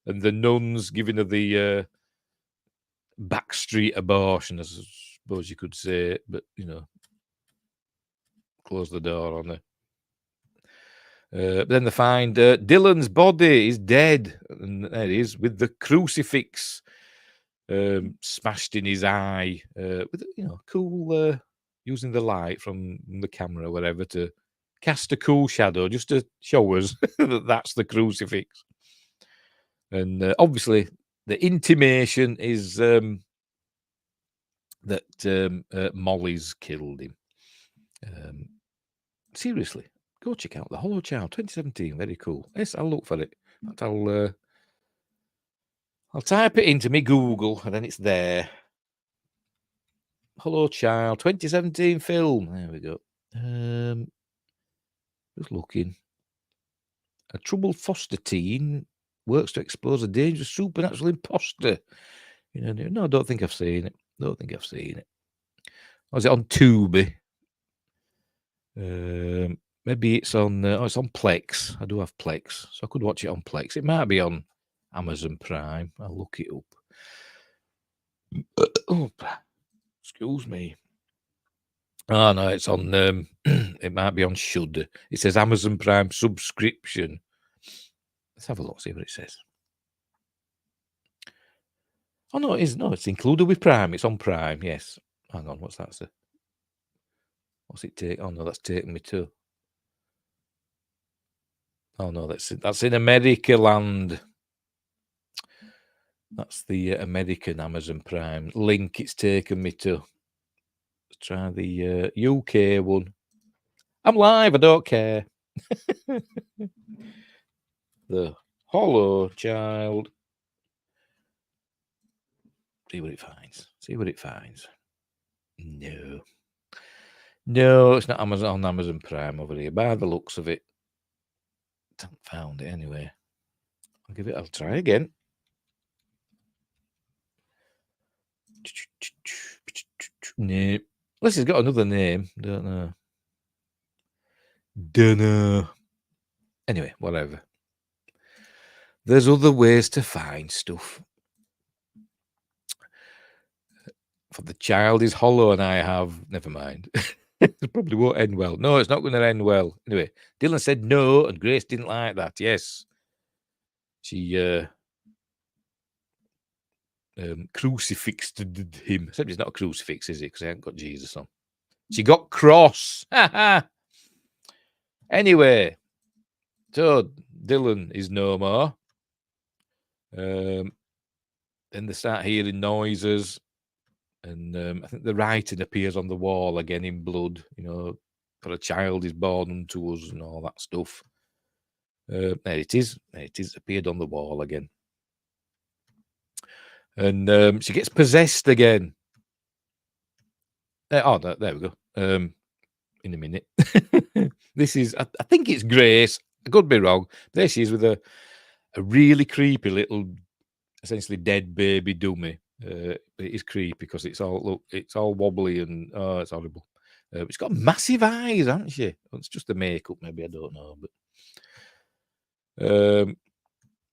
And the nuns giving her the backstreet abortion, I suppose you could say, but close the door on her. But then they find Dylan's body is dead, and there it is with the crucifix smashed in his eye. With cool using the light from the camera or whatever to cast a cool shadow just to show us that that's the crucifix. And obviously, the intimation is that Molly's killed him. Seriously, go check out The Hollow Child 2017. Very cool. Yes, I'll look for it. I'll type it into me Google, and then it's there. Hollow Child 2017 film. There we go. Just looking. A troubled foster teen works to expose a dangerous supernatural imposter. No, I don't think I've seen it. Was it on Tubi? Maybe it's on. It's on Plex. I do have Plex, so I could watch it on Plex. It might be on Amazon Prime. I'll look it up. Oh, excuse me. Oh no, it's on. It might be on Shudder. It says Amazon Prime subscription. Let's have a look. See what it says. Oh no, it is. No, it's included with Prime. It's on Prime. Yes. Hang on. What's that? Sir? What's it take? Oh no, that's taking me to. Oh no, that's in America land. That's the American Amazon Prime link. It's taken me to. Let's try the UK one. I'm live. I don't care. The Hollow Child. See what it finds. No, it's not on Amazon Prime over here. By the looks of it, haven't found it anyway. I'll try again. No, unless it's got another name. Don't know. Anyway, whatever. There's other ways to find stuff. For the child is hollow, and I have. Never mind. It probably won't end well. No, it's not going to end well. Anyway, Dylan said no, and Grace didn't like that. Yes. She crucifixed him. Except it's not a crucifix, is it? Because I haven't got Jesus on. She got cross. Anyway, so Dylan is no more. Then they start hearing noises. And I think the writing appears on the wall again in blood, for a child is born unto us and all that stuff. There it is. Appeared on the wall again. And she gets possessed again. There we go. In a minute. This is, I think it's Grace. I could be wrong. There she is with a really creepy little, essentially dead baby dummy. It is creepy because it's all wobbly and it's horrible. It's got massive eyes, hasn't she? It's just the makeup, maybe, I don't know.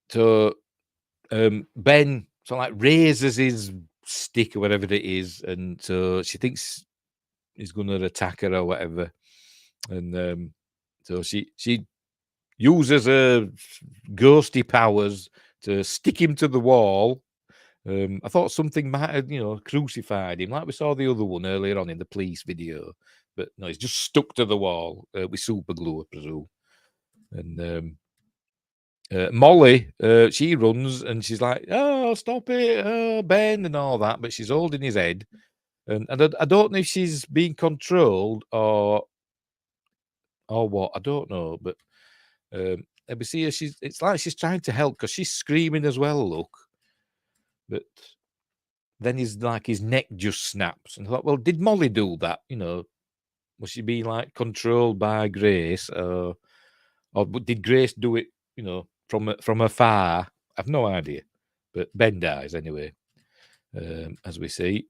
But Ben raises his stick or whatever it is, and so she thinks is going to attack her or whatever. And so she uses her ghosty powers to stick him to the wall. I thought something might have, crucified him, like we saw the other one earlier on in the police video. But no, he's just stuck to the wall with super glue, I presume. And Molly, she runs and she's like, "Oh, stop it, oh, Ben," and all that. But she's holding his head, and I don't know if she's being controlled or what. I don't know, but we see her. It's like she's trying to help because she's screaming as well. Look, but then his neck just snaps, and I thought, well, did Molly do that? Was she being like controlled by Grace, or did Grace do it? From afar. I've no idea. But Ben dies anyway, as we see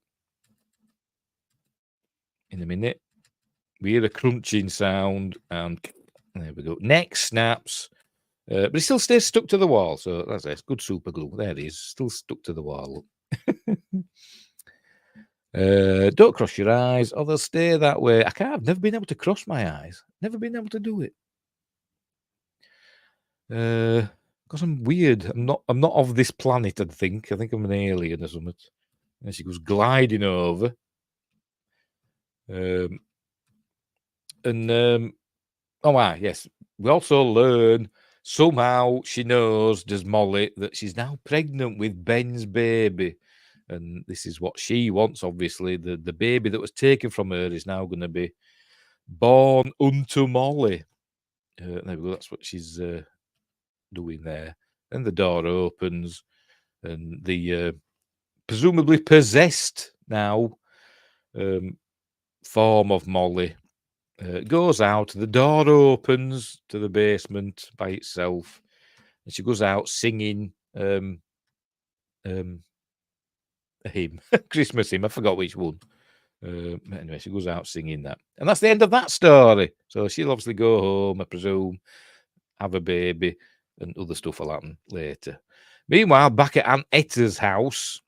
in a minute. We hear a crunching sound, and there we go. Neck snaps, but he still stays stuck to the wall. So that's it. Good super glue. There he is, still stuck to the wall. Don't cross your eyes, or they'll stay that way. I've never been able to cross my eyes. Never been able to do it. Because I'm weird. I'm not of this planet, I think. I think I'm an alien or something. And she goes gliding over. Yes. We also learn somehow she knows, does Molly, that she's now pregnant with Ben's baby. And this is what she wants, obviously. The baby that was taken from her is now going to be born unto Molly. There we go. That's what she's doing there. And the door opens, and the presumably possessed now form of Molly goes out. The door opens to the basement by itself, and she goes out singing a hymn, Christmas hymn. I forgot which one. Anyway, she goes out singing that, and that's the end of that story. So she'll obviously go home, I presume, have a baby, and other stuff will happen later. Meanwhile, back at Aunt Etta's house,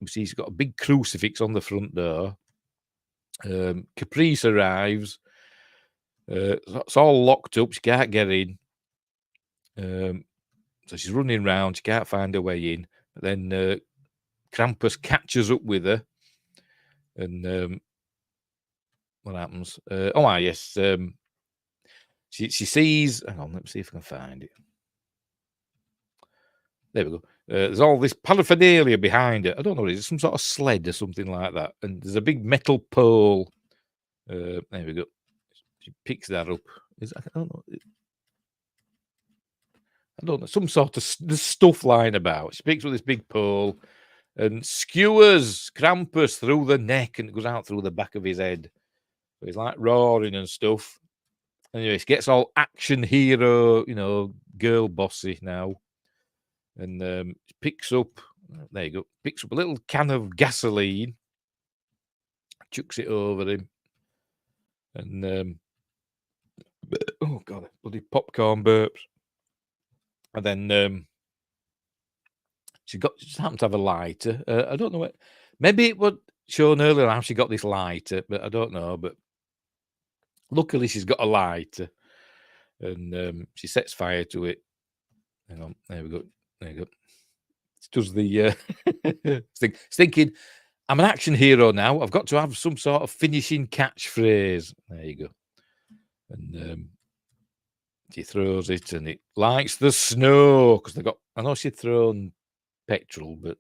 we see she's got a big crucifix on the front door. Caprice arrives. It's all locked up. She can't get in. So she's running around. She can't find her way in. But then Krampus catches up with her. And what happens? Yes. She sees. Hang on, let me see if I can find it. There we go. There's all this paraphernalia behind her. I don't know what it is. Some sort of sled or something like that. And there's a big metal pole. There we go. She picks that up. I don't know. Some sort of stuff lying about. She picks up this big pole and skewers Krampus through the neck, and it goes out through the back of his head. So he's like roaring and stuff. Anyway, she gets all action hero, girl bossy now. And picks up, there you go, picks up a little can of gasoline, chucks it over him. And, oh, God, bloody popcorn burps. And then she happened to have a lighter. I don't know what, maybe it was shown earlier how she got this lighter, but I don't know. But luckily, she's got a lighter. And she sets fire to it. Hang on, there we go. There you go. It does the thinking, I'm an action hero now. I've got to have some sort of finishing catchphrase. There you go. And she throws it, and it lights the snow because I know she'd thrown petrol, but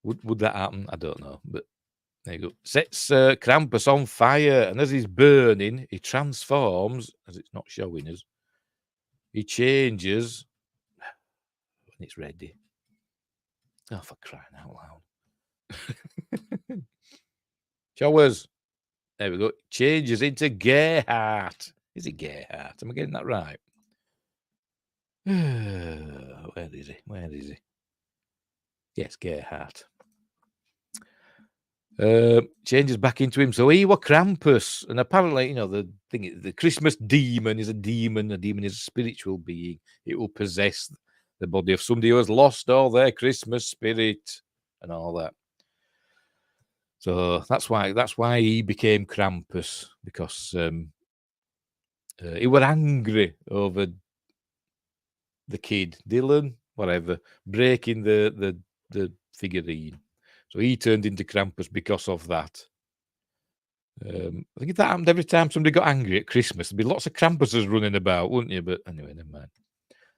would that happen? I don't know. But there you go. Sets Krampus on fire, and as he's burning, he transforms. As it's not showing us, he changes. It's ready. Oh, for crying out loud. Show us. There we go. Changes into Gerhardt. Is it Gerhardt? Am I getting that right? Where is he? Yes, Gerhardt. Changes back into him. So he was Krampus. And apparently, the Christmas demon is a demon. A demon is a spiritual being. It will possess the body of somebody who has lost all their Christmas spirit and all that. So that's why he became Krampus, because he were angry over the kid, Dylan, whatever, breaking the figurine. So he turned into Krampus because of that. I think if that happened every time somebody got angry at Christmas, there'd be lots of Krampuses running about, wouldn't you? But anyway, never mind.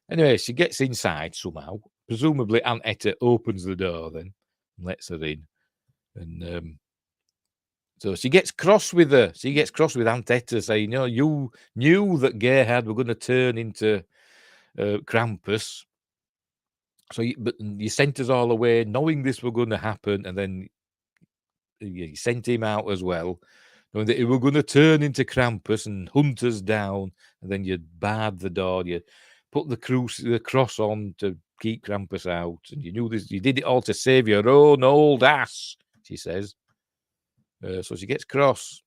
Anyway, she gets inside somehow. Presumably, Aunt Etta opens the door then and lets her in. And so she gets cross with her. She gets cross with Aunt Etta, saying, you knew that Gerhard were going to turn into Krampus. So you sent us all away knowing this were going to happen. And then you sent him out as well, knowing that he were going to turn into Krampus and hunt us down. And then you barred the door. You put the cross on to keep Krampus out. And you knew this. You did it all to save your own old ass, she says. So she gets cross.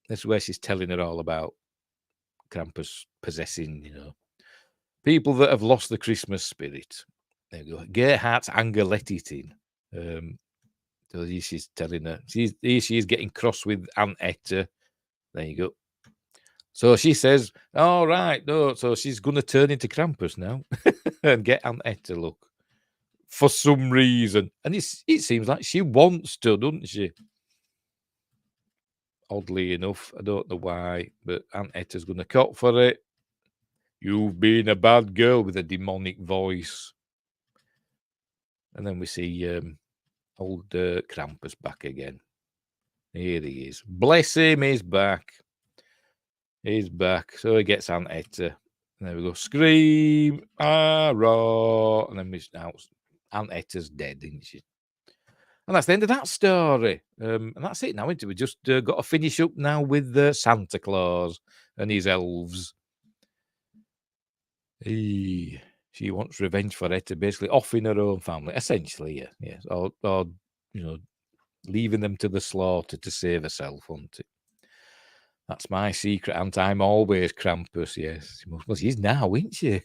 That's where she's telling her all about Krampus possessing, people that have lost the Christmas spirit. There you go. Gerhardt's anger let it in. So she's telling her. She is getting cross with Aunt Etta. There you go. So she says, all right, no. So she's going to turn into Krampus now and get Aunt Etta, look, for some reason. And it seems like she wants to, doesn't she? Oddly enough, I don't know why, but Aunt Etta's going to cop for it. You've been a bad girl, with a demonic voice. And then we see old Krampus back again. Here he is. Bless him, he's back. He's back. So he gets Aunt Etta. And there we go. Scream, raw. And then Aunt Etta's dead, isn't she? And that's the end of that story. And that's it now, isn't it? We just got to finish up now with Santa Claus and his elves. She wants revenge for Etta, basically offing her own family, essentially, yeah. Yes. Or leaving them to the slaughter to save herself, wasn't it? That's my secret, Aunt. I'm always Krampus, yes. Well, she's now, isn't she?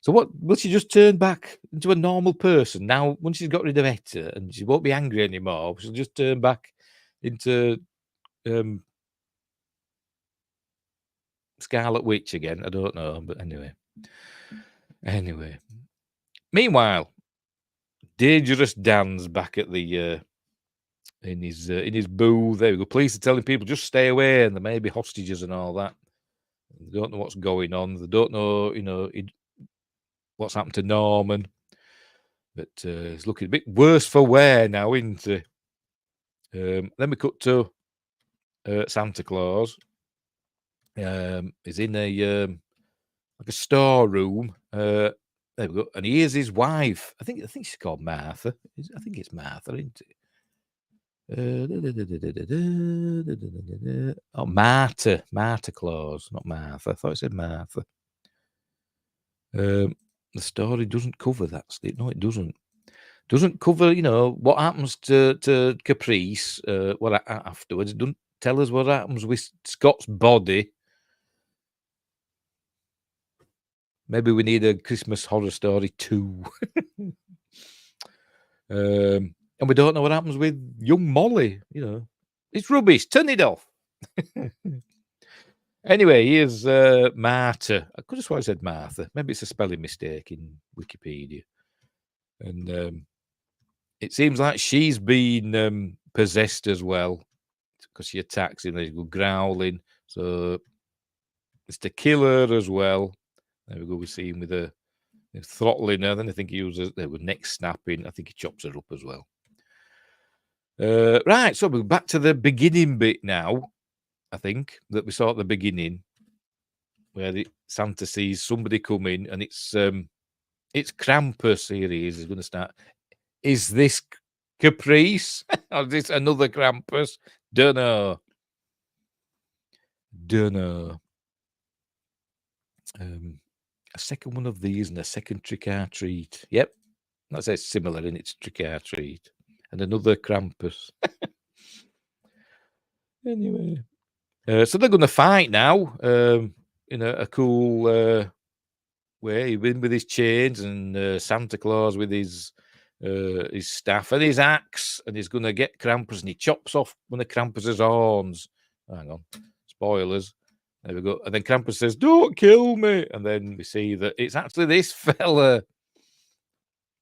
So what, will she just turn back into a normal person now, once she's got rid of Etta, and she won't be angry anymore? She'll just turn back into Scarlet Witch again. I don't know, but anyway. Meanwhile, Dangerous Dan's back at the in his booth. There we go. Police are telling people just stay away, and there may be hostages and all that. They don't know what's going on. They don't know, what's happened to Norman. But it's looking a bit worse for wear now, isn't it? Then we cut to Santa Claus. He's in a like a storeroom. There we go. And he hears his wife. I think she's called Martha. I think it's Martha, isn't it? Oh, Martha Claus, not Martha. I thought it said Martha. The story doesn't cover that. No, it doesn't. Doesn't cover, what happens to Caprice. What afterwards? It doesn't tell us what happens with Scott's body. Maybe we need a Christmas Horror Story 2. And we don't know what happens with young Molly. It's rubbish. Turn it off. Anyway, here's Martha. I could have sworn I said Martha. Maybe it's a spelling mistake in Wikipedia. And it seems like she's been possessed as well, because she attacks him. They go growling. So it's to kill her as well. There we go. We see him with a throttling her. Then I think he uses neck snapping. I think he chops her up as well. Right. So we're back to the beginning bit now. I think that we saw at the beginning, where Santa sees somebody come in, and it's Krampus. Here he is. He's going to start. Is this Caprice? Or is this another Krampus? Dunno. A second one of these and a second trick or treat. Yep, that's similar in its trick or treat, and another Krampus. Anyway. So they're going to fight now in a cool way. He win with his chains, and Santa Claus with his his staff and his axe, and he's going to get Krampus, and he chops off one of Krampus's horns. Hang on, spoilers. There we go. And then Krampus says, "Don't kill me." And then we see that it's actually this fella.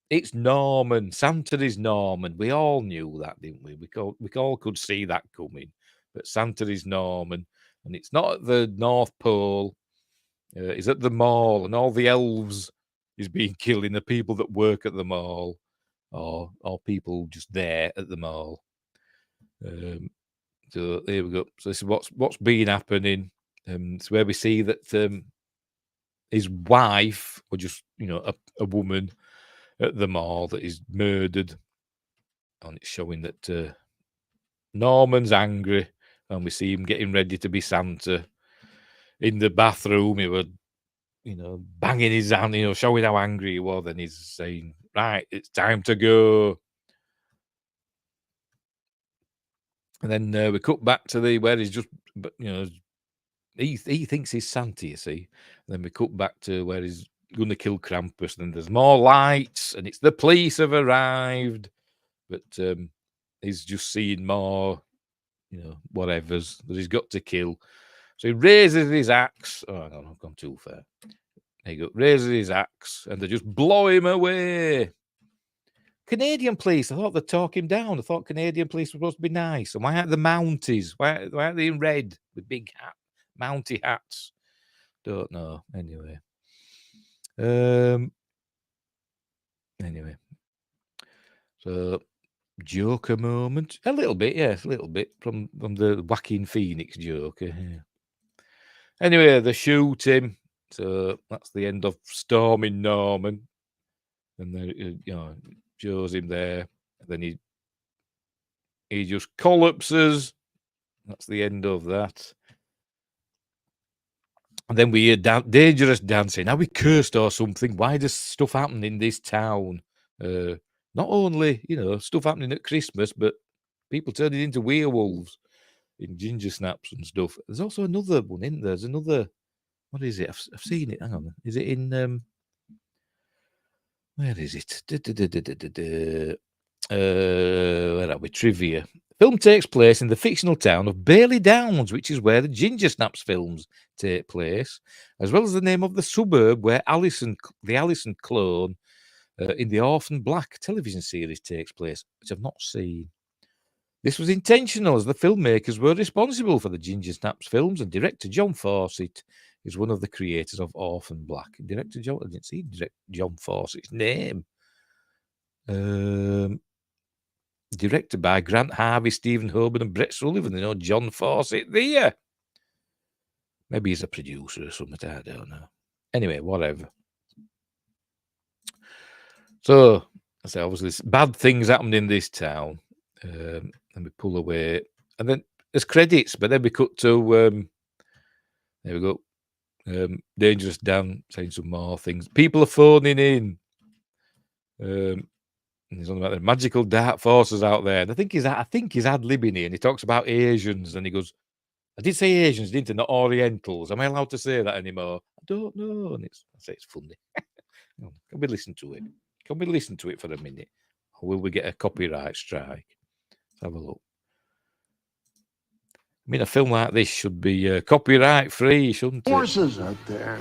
It's Norman. Santa is Norman. We all knew that, didn't we? We all could see that coming. But Santa is Norman. And it's not at the North Pole. He's at the mall, and all the elves is being killed, the people that work at the mall, or people just there at the mall. So there we go. So this is what's been happening. It's where we see that his wife, or just a woman at the mall, that is murdered, and it's showing that Norman's angry, and we see him getting ready to be Santa in the bathroom. He was, banging his hand, showing how angry he was. And he's saying, "Right, it's time to go." And then we cut back to where he's just, he thinks he's Santa, you see. And then we cut back to where he's going to kill Krampus. And then there's more lights, and it's the police have arrived, but he's just seeing more, whatevers that he's got to kill. So he raises his axe. Oh, hang on, I've gone too far. There you go. Raises his axe, and they just blow him away. Canadian police, I thought they'd talk him down. I thought Canadian police were supposed to be nice. And why aren't the Mounties? Why aren't they in red with big Mountie hats? Don't know. Anyway. So Joker moment. A little bit, yes, a little bit from the Joaquin Phoenix Joker. Yeah. Anyway, they shoot him. So that's the end of Storming Norman. And then, shows him there. And then he just collapses. That's the end of that. And then we hear dangerous dancing. Are we cursed or something? Why does stuff happen in this town? Not only, stuff happening at Christmas, but people turning into werewolves in ginger snaps and stuff. There's also another one in there. There's another, what is it? I've seen it. Hang on. Is it in, where is it? Where are we? Trivia. The film takes place in the fictional town of Bailey Downs, which is where the Ginger Snaps films take place, as well as the name of the suburb where the Allison clone in the Orphan Black television series takes place, which I've not seen. This was intentional, as the filmmakers were responsible for the Ginger Snaps films, and director John Fawcett is one of the creators of Orphan Black. Director John, I didn't see John Fawcett's name. Directed by Grant Harvey, Stephen Hoban, and Brett Sullivan. John Fawcett there. Maybe he's a producer or something. I don't know. Anyway, whatever. So, I say, obviously, bad things happened in this town. And we pull away. And then there's credits, but then we cut to, there we go. Dangerous Dan saying some more things. People are phoning in. And he's on about the magical dark forces out there. And I think he's ad-libbing here, and he talks about Asians, and he goes, "I did say Asians, didn't I? Not Orientals. Am I allowed to say that anymore? I don't know." And I say it's funny. Can we listen to it? Can we listen to it for a minute? Or will we get a copyright strike? Let's have a look. I mean, a film like this should be copyright free, shouldn't it? Horses out there.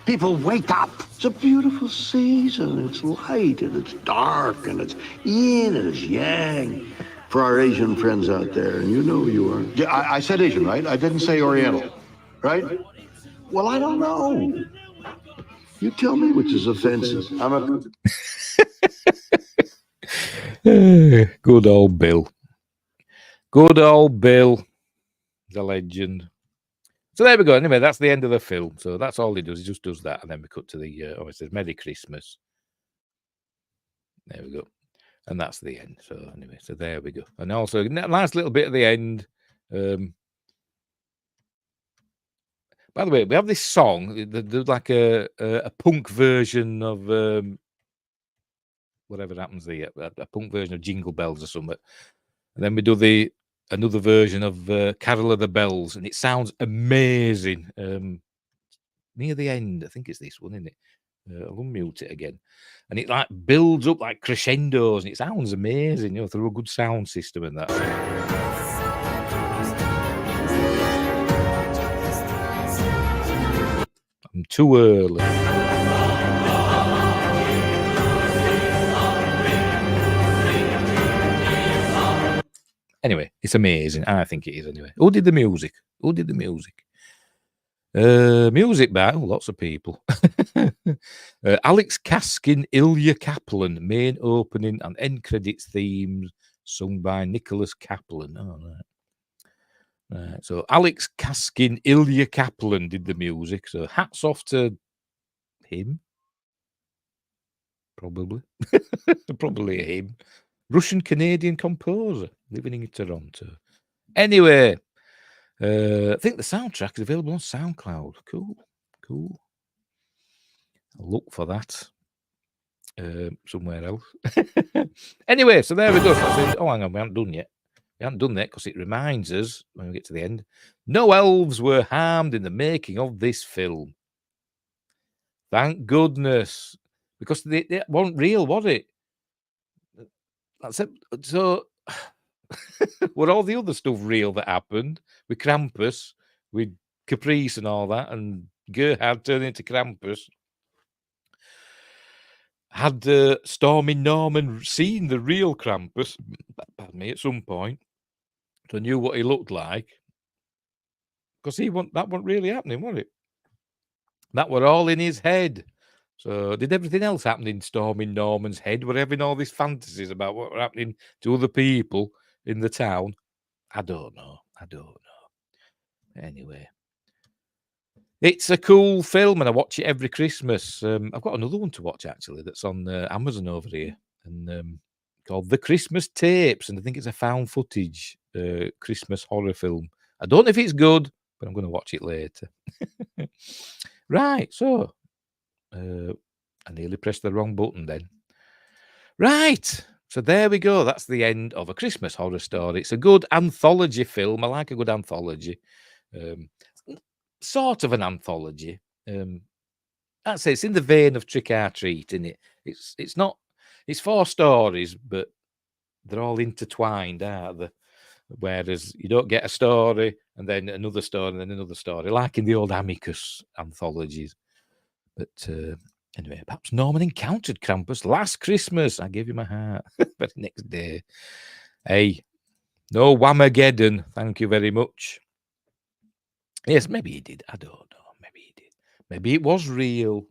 People wake up. It's a beautiful season. It's light and it's dark and it's yin and it's yang. For our Asian friends out there, and you know who you are. Yeah, I said Asian, right? I didn't say Oriental, right? Well, I don't know. You tell me which is offensive. Good old Bill. Good old Bill. The legend. So there we go. Anyway, that's the end of the film. So that's all he does. He just does that, and then we cut to the it says Merry Christmas. There we go, and that's the end. So anyway, so there we go. And also a nice little bit at the end. By the way, we have this song. There's like a punk version of whatever happens there. A punk version of Jingle Bells or something. And then we do another version of Carol of the Bells, and it sounds amazing. Near the end, I think it's this one, isn't it? I'll unmute it again. And it like builds up like crescendos and it sounds amazing, you know, through a good sound system and that. I'm too early. Anyway, it's amazing. I think it is anyway. Who did the music? Who did the music? Music by lots of people. Alex Kaskin, Ilya Kaplan, main opening and end credits themes sung by Nicholas Kaplan. Oh, right. So Alex Kaskin, Ilya Kaplan did the music. So hats off to him. Probably. Probably him. Russian-Canadian composer living in Toronto. Anyway, I think the soundtrack is available on SoundCloud. Cool. I'll look for that somewhere else. Anyway, so there we go. Oh, hang on, we haven't done yet. We haven't done that because it reminds us, when we get to the end, no elves were harmed in the making of this film. Thank goodness. Because they weren't real, was it? That's it. So, were all the other stuff real that happened with Krampus, with Caprice and all that, and Gerhard turning into Krampus? Had Stormy Norman seen the real Krampus, pardon me, at some point, so knew what he looked like? Because that wasn't really happening, was it? That were all in his head. So did everything else happen in Stormy Norman's head? Were having all these fantasies about what were happening to other people in the town? I don't know. Anyway, it's a cool film, and I watch it every Christmas. I've got another one to watch actually that's on Amazon over here, and called The Christmas Tapes, and I think it's a found footage Christmas horror film. I don't know if it's good, but I'm going to watch it later. Right, so I nearly pressed the wrong button then. Right, so there we go. That's the end of A Christmas Horror Story. It's a good anthology film. I like a good anthology. Sort of an anthology. I'd say it's in the vein of Trick or Treat, isn't it? It's not. It's 4 stories, but they're all intertwined, aren't they? Whereas you don't get a story and then another story and then another story, like in the old Amicus anthologies. But anyway, perhaps Norman encountered Krampus last Christmas. I gave him a heart. But next day, hey, no Whamageddon. Thank you very much. Yes, maybe he did. I don't know. Maybe he did. Maybe it was real.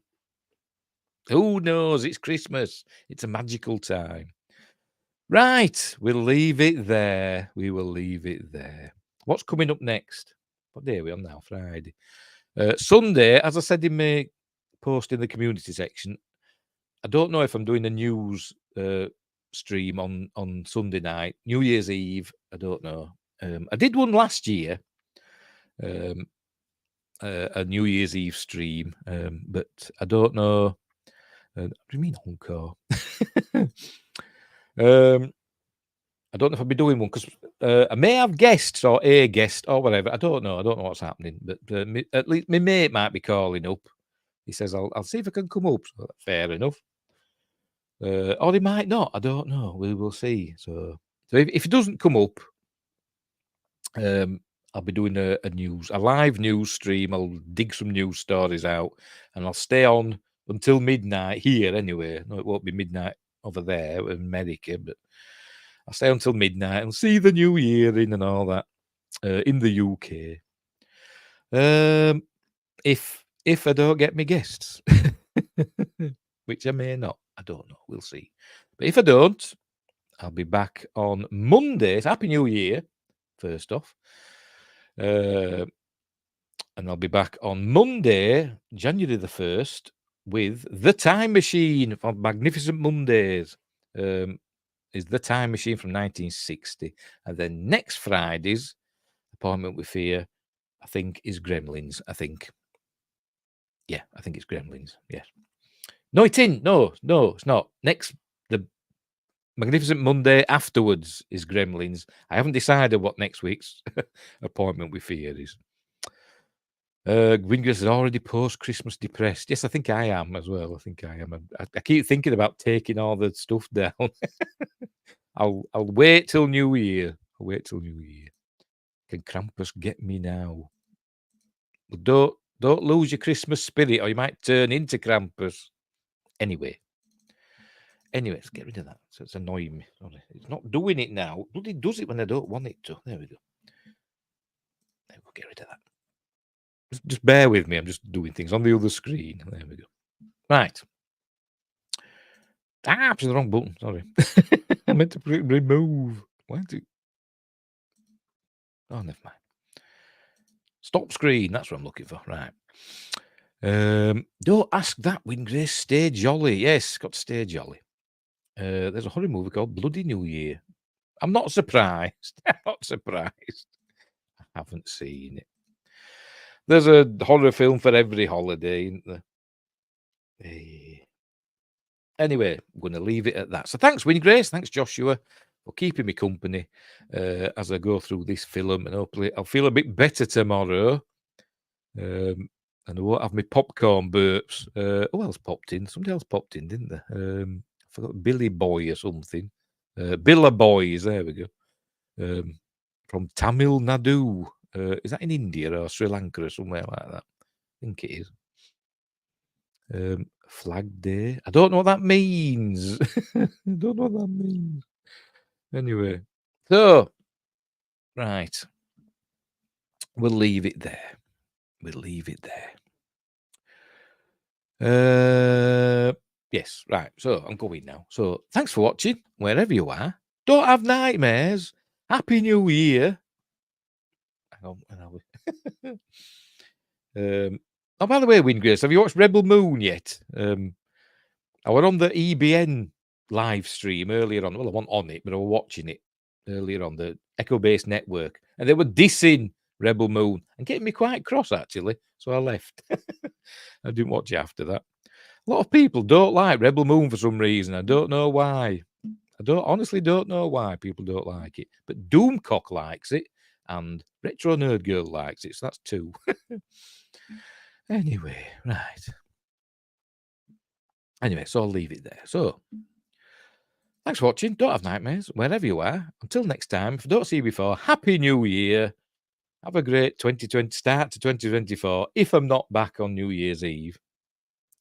Who knows? It's Christmas. It's a magical time. Right, we'll leave it there. We will leave it there. What's coming up next? What day are we on now? Friday. Sunday, as I said in my post in the community section, I don't know if I'm doing a news stream on Sunday night, New Year's Eve. I don't know. I did one last year, a New Year's Eve stream, but I don't know. What do you mean encore? I don't know if I'll be doing one because I may have guests or a guest or whatever. I don't know. I don't know what's happening. But at least my mate might be calling up. He says, I'll see if I can come up. So fair enough. Or he might not. I don't know. We will see. So if it doesn't come up, I'll be doing a live news stream. I'll dig some news stories out and I'll stay on until midnight here anyway. No, it won't be midnight over there in America, but I'll stay until midnight and see the new year in and all that in the UK. If I don't get my guests, which I may not, I don't know. We'll see. But if I don't, I'll be back on Monday. Happy New Year, first off. And I'll be back on Monday, January the 1st, with The Time Machine on Magnificent Mondays. Is The Time Machine from 1960. And then next Friday's Appointment with Fear, I think, is Gremlins. I think. Yeah, I think it's Gremlins. Yes. No, it isn't. No, it's not. The Magnificent Monday afterwards is Gremlins. I haven't decided what next week's Appointment with Fear is. Wingers is already post-Christmas depressed. Yes, I think I am as well. I think I am. I keep thinking about taking all the stuff down. I'll wait till New Year. I'll wait till New Year. Can Krampus get me now? But don't lose your Christmas spirit, or you might turn into Krampus. Anyway, let's get rid of that. So it's annoying me. Sorry. It's not doing it now. Bloody does it when I don't want it to. There we go. There we go. Get rid of that. Just bear with me. I'm just doing things on the other screen. There we go. Right. I'm the wrong button. Sorry. I meant to remove. Why did it? Oh, never mind. Stop screen. That's what I'm looking for. Right. Don't ask that, Wingrace. Stay jolly. Yes, got to stay jolly. There's a horror movie called Bloody New Year. I'm not surprised. I'm not surprised. I haven't seen it. There's a horror film for every holiday, isn't there? Anyway, I'm going to leave it at that. So thanks, Wingrace. Thanks, Joshua, for keeping me company as I go through this film. And hopefully I'll feel a bit better tomorrow. And I won't have my popcorn burps. Who else popped in? Somebody else popped in, didn't they? I forgot, Billy Boy or something. Billa Boys, there we go. From Tamil Nadu. Is that in India or Sri Lanka or somewhere like that? I think it is. Flag Day. I don't know what that means. I don't know what that means. Anyway, so, right. We'll leave it there. We'll leave it there. Yes, right. So I'm going now. So thanks for watching, wherever you are. Don't have nightmares. Happy New Year. Hang on, where are we? Oh, by the way, Wingrace, have you watched Rebel Moon yet? I was on the EBN live stream earlier on. Well, I wasn't on it, but I was watching it earlier on the Echo-based network, and they were dissing Rebel Moon and getting me quite cross, actually. So I left. I didn't watch it after that. A lot of people don't like Rebel Moon for some reason. I don't know why. Honestly don't know why people don't like it. But Doomcock likes it, and Retro Nerd Girl likes it. So that's two. Anyway, right. Anyway, so I'll leave it there. So, thanks for watching. Don't have nightmares, wherever you are. Until next time, if I don't see you before, Happy New Year. Have a great 2020 start to 2024, if I'm not back on New Year's Eve.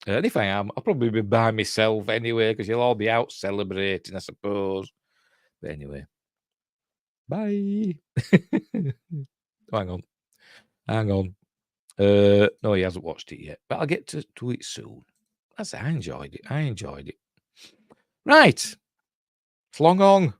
And if I am, I'll probably be by myself anyway, because you'll all be out celebrating, I suppose. But anyway, bye. Hang on. No, he hasn't watched it yet, but I'll get to it soon. I enjoyed it. Right. Flong on.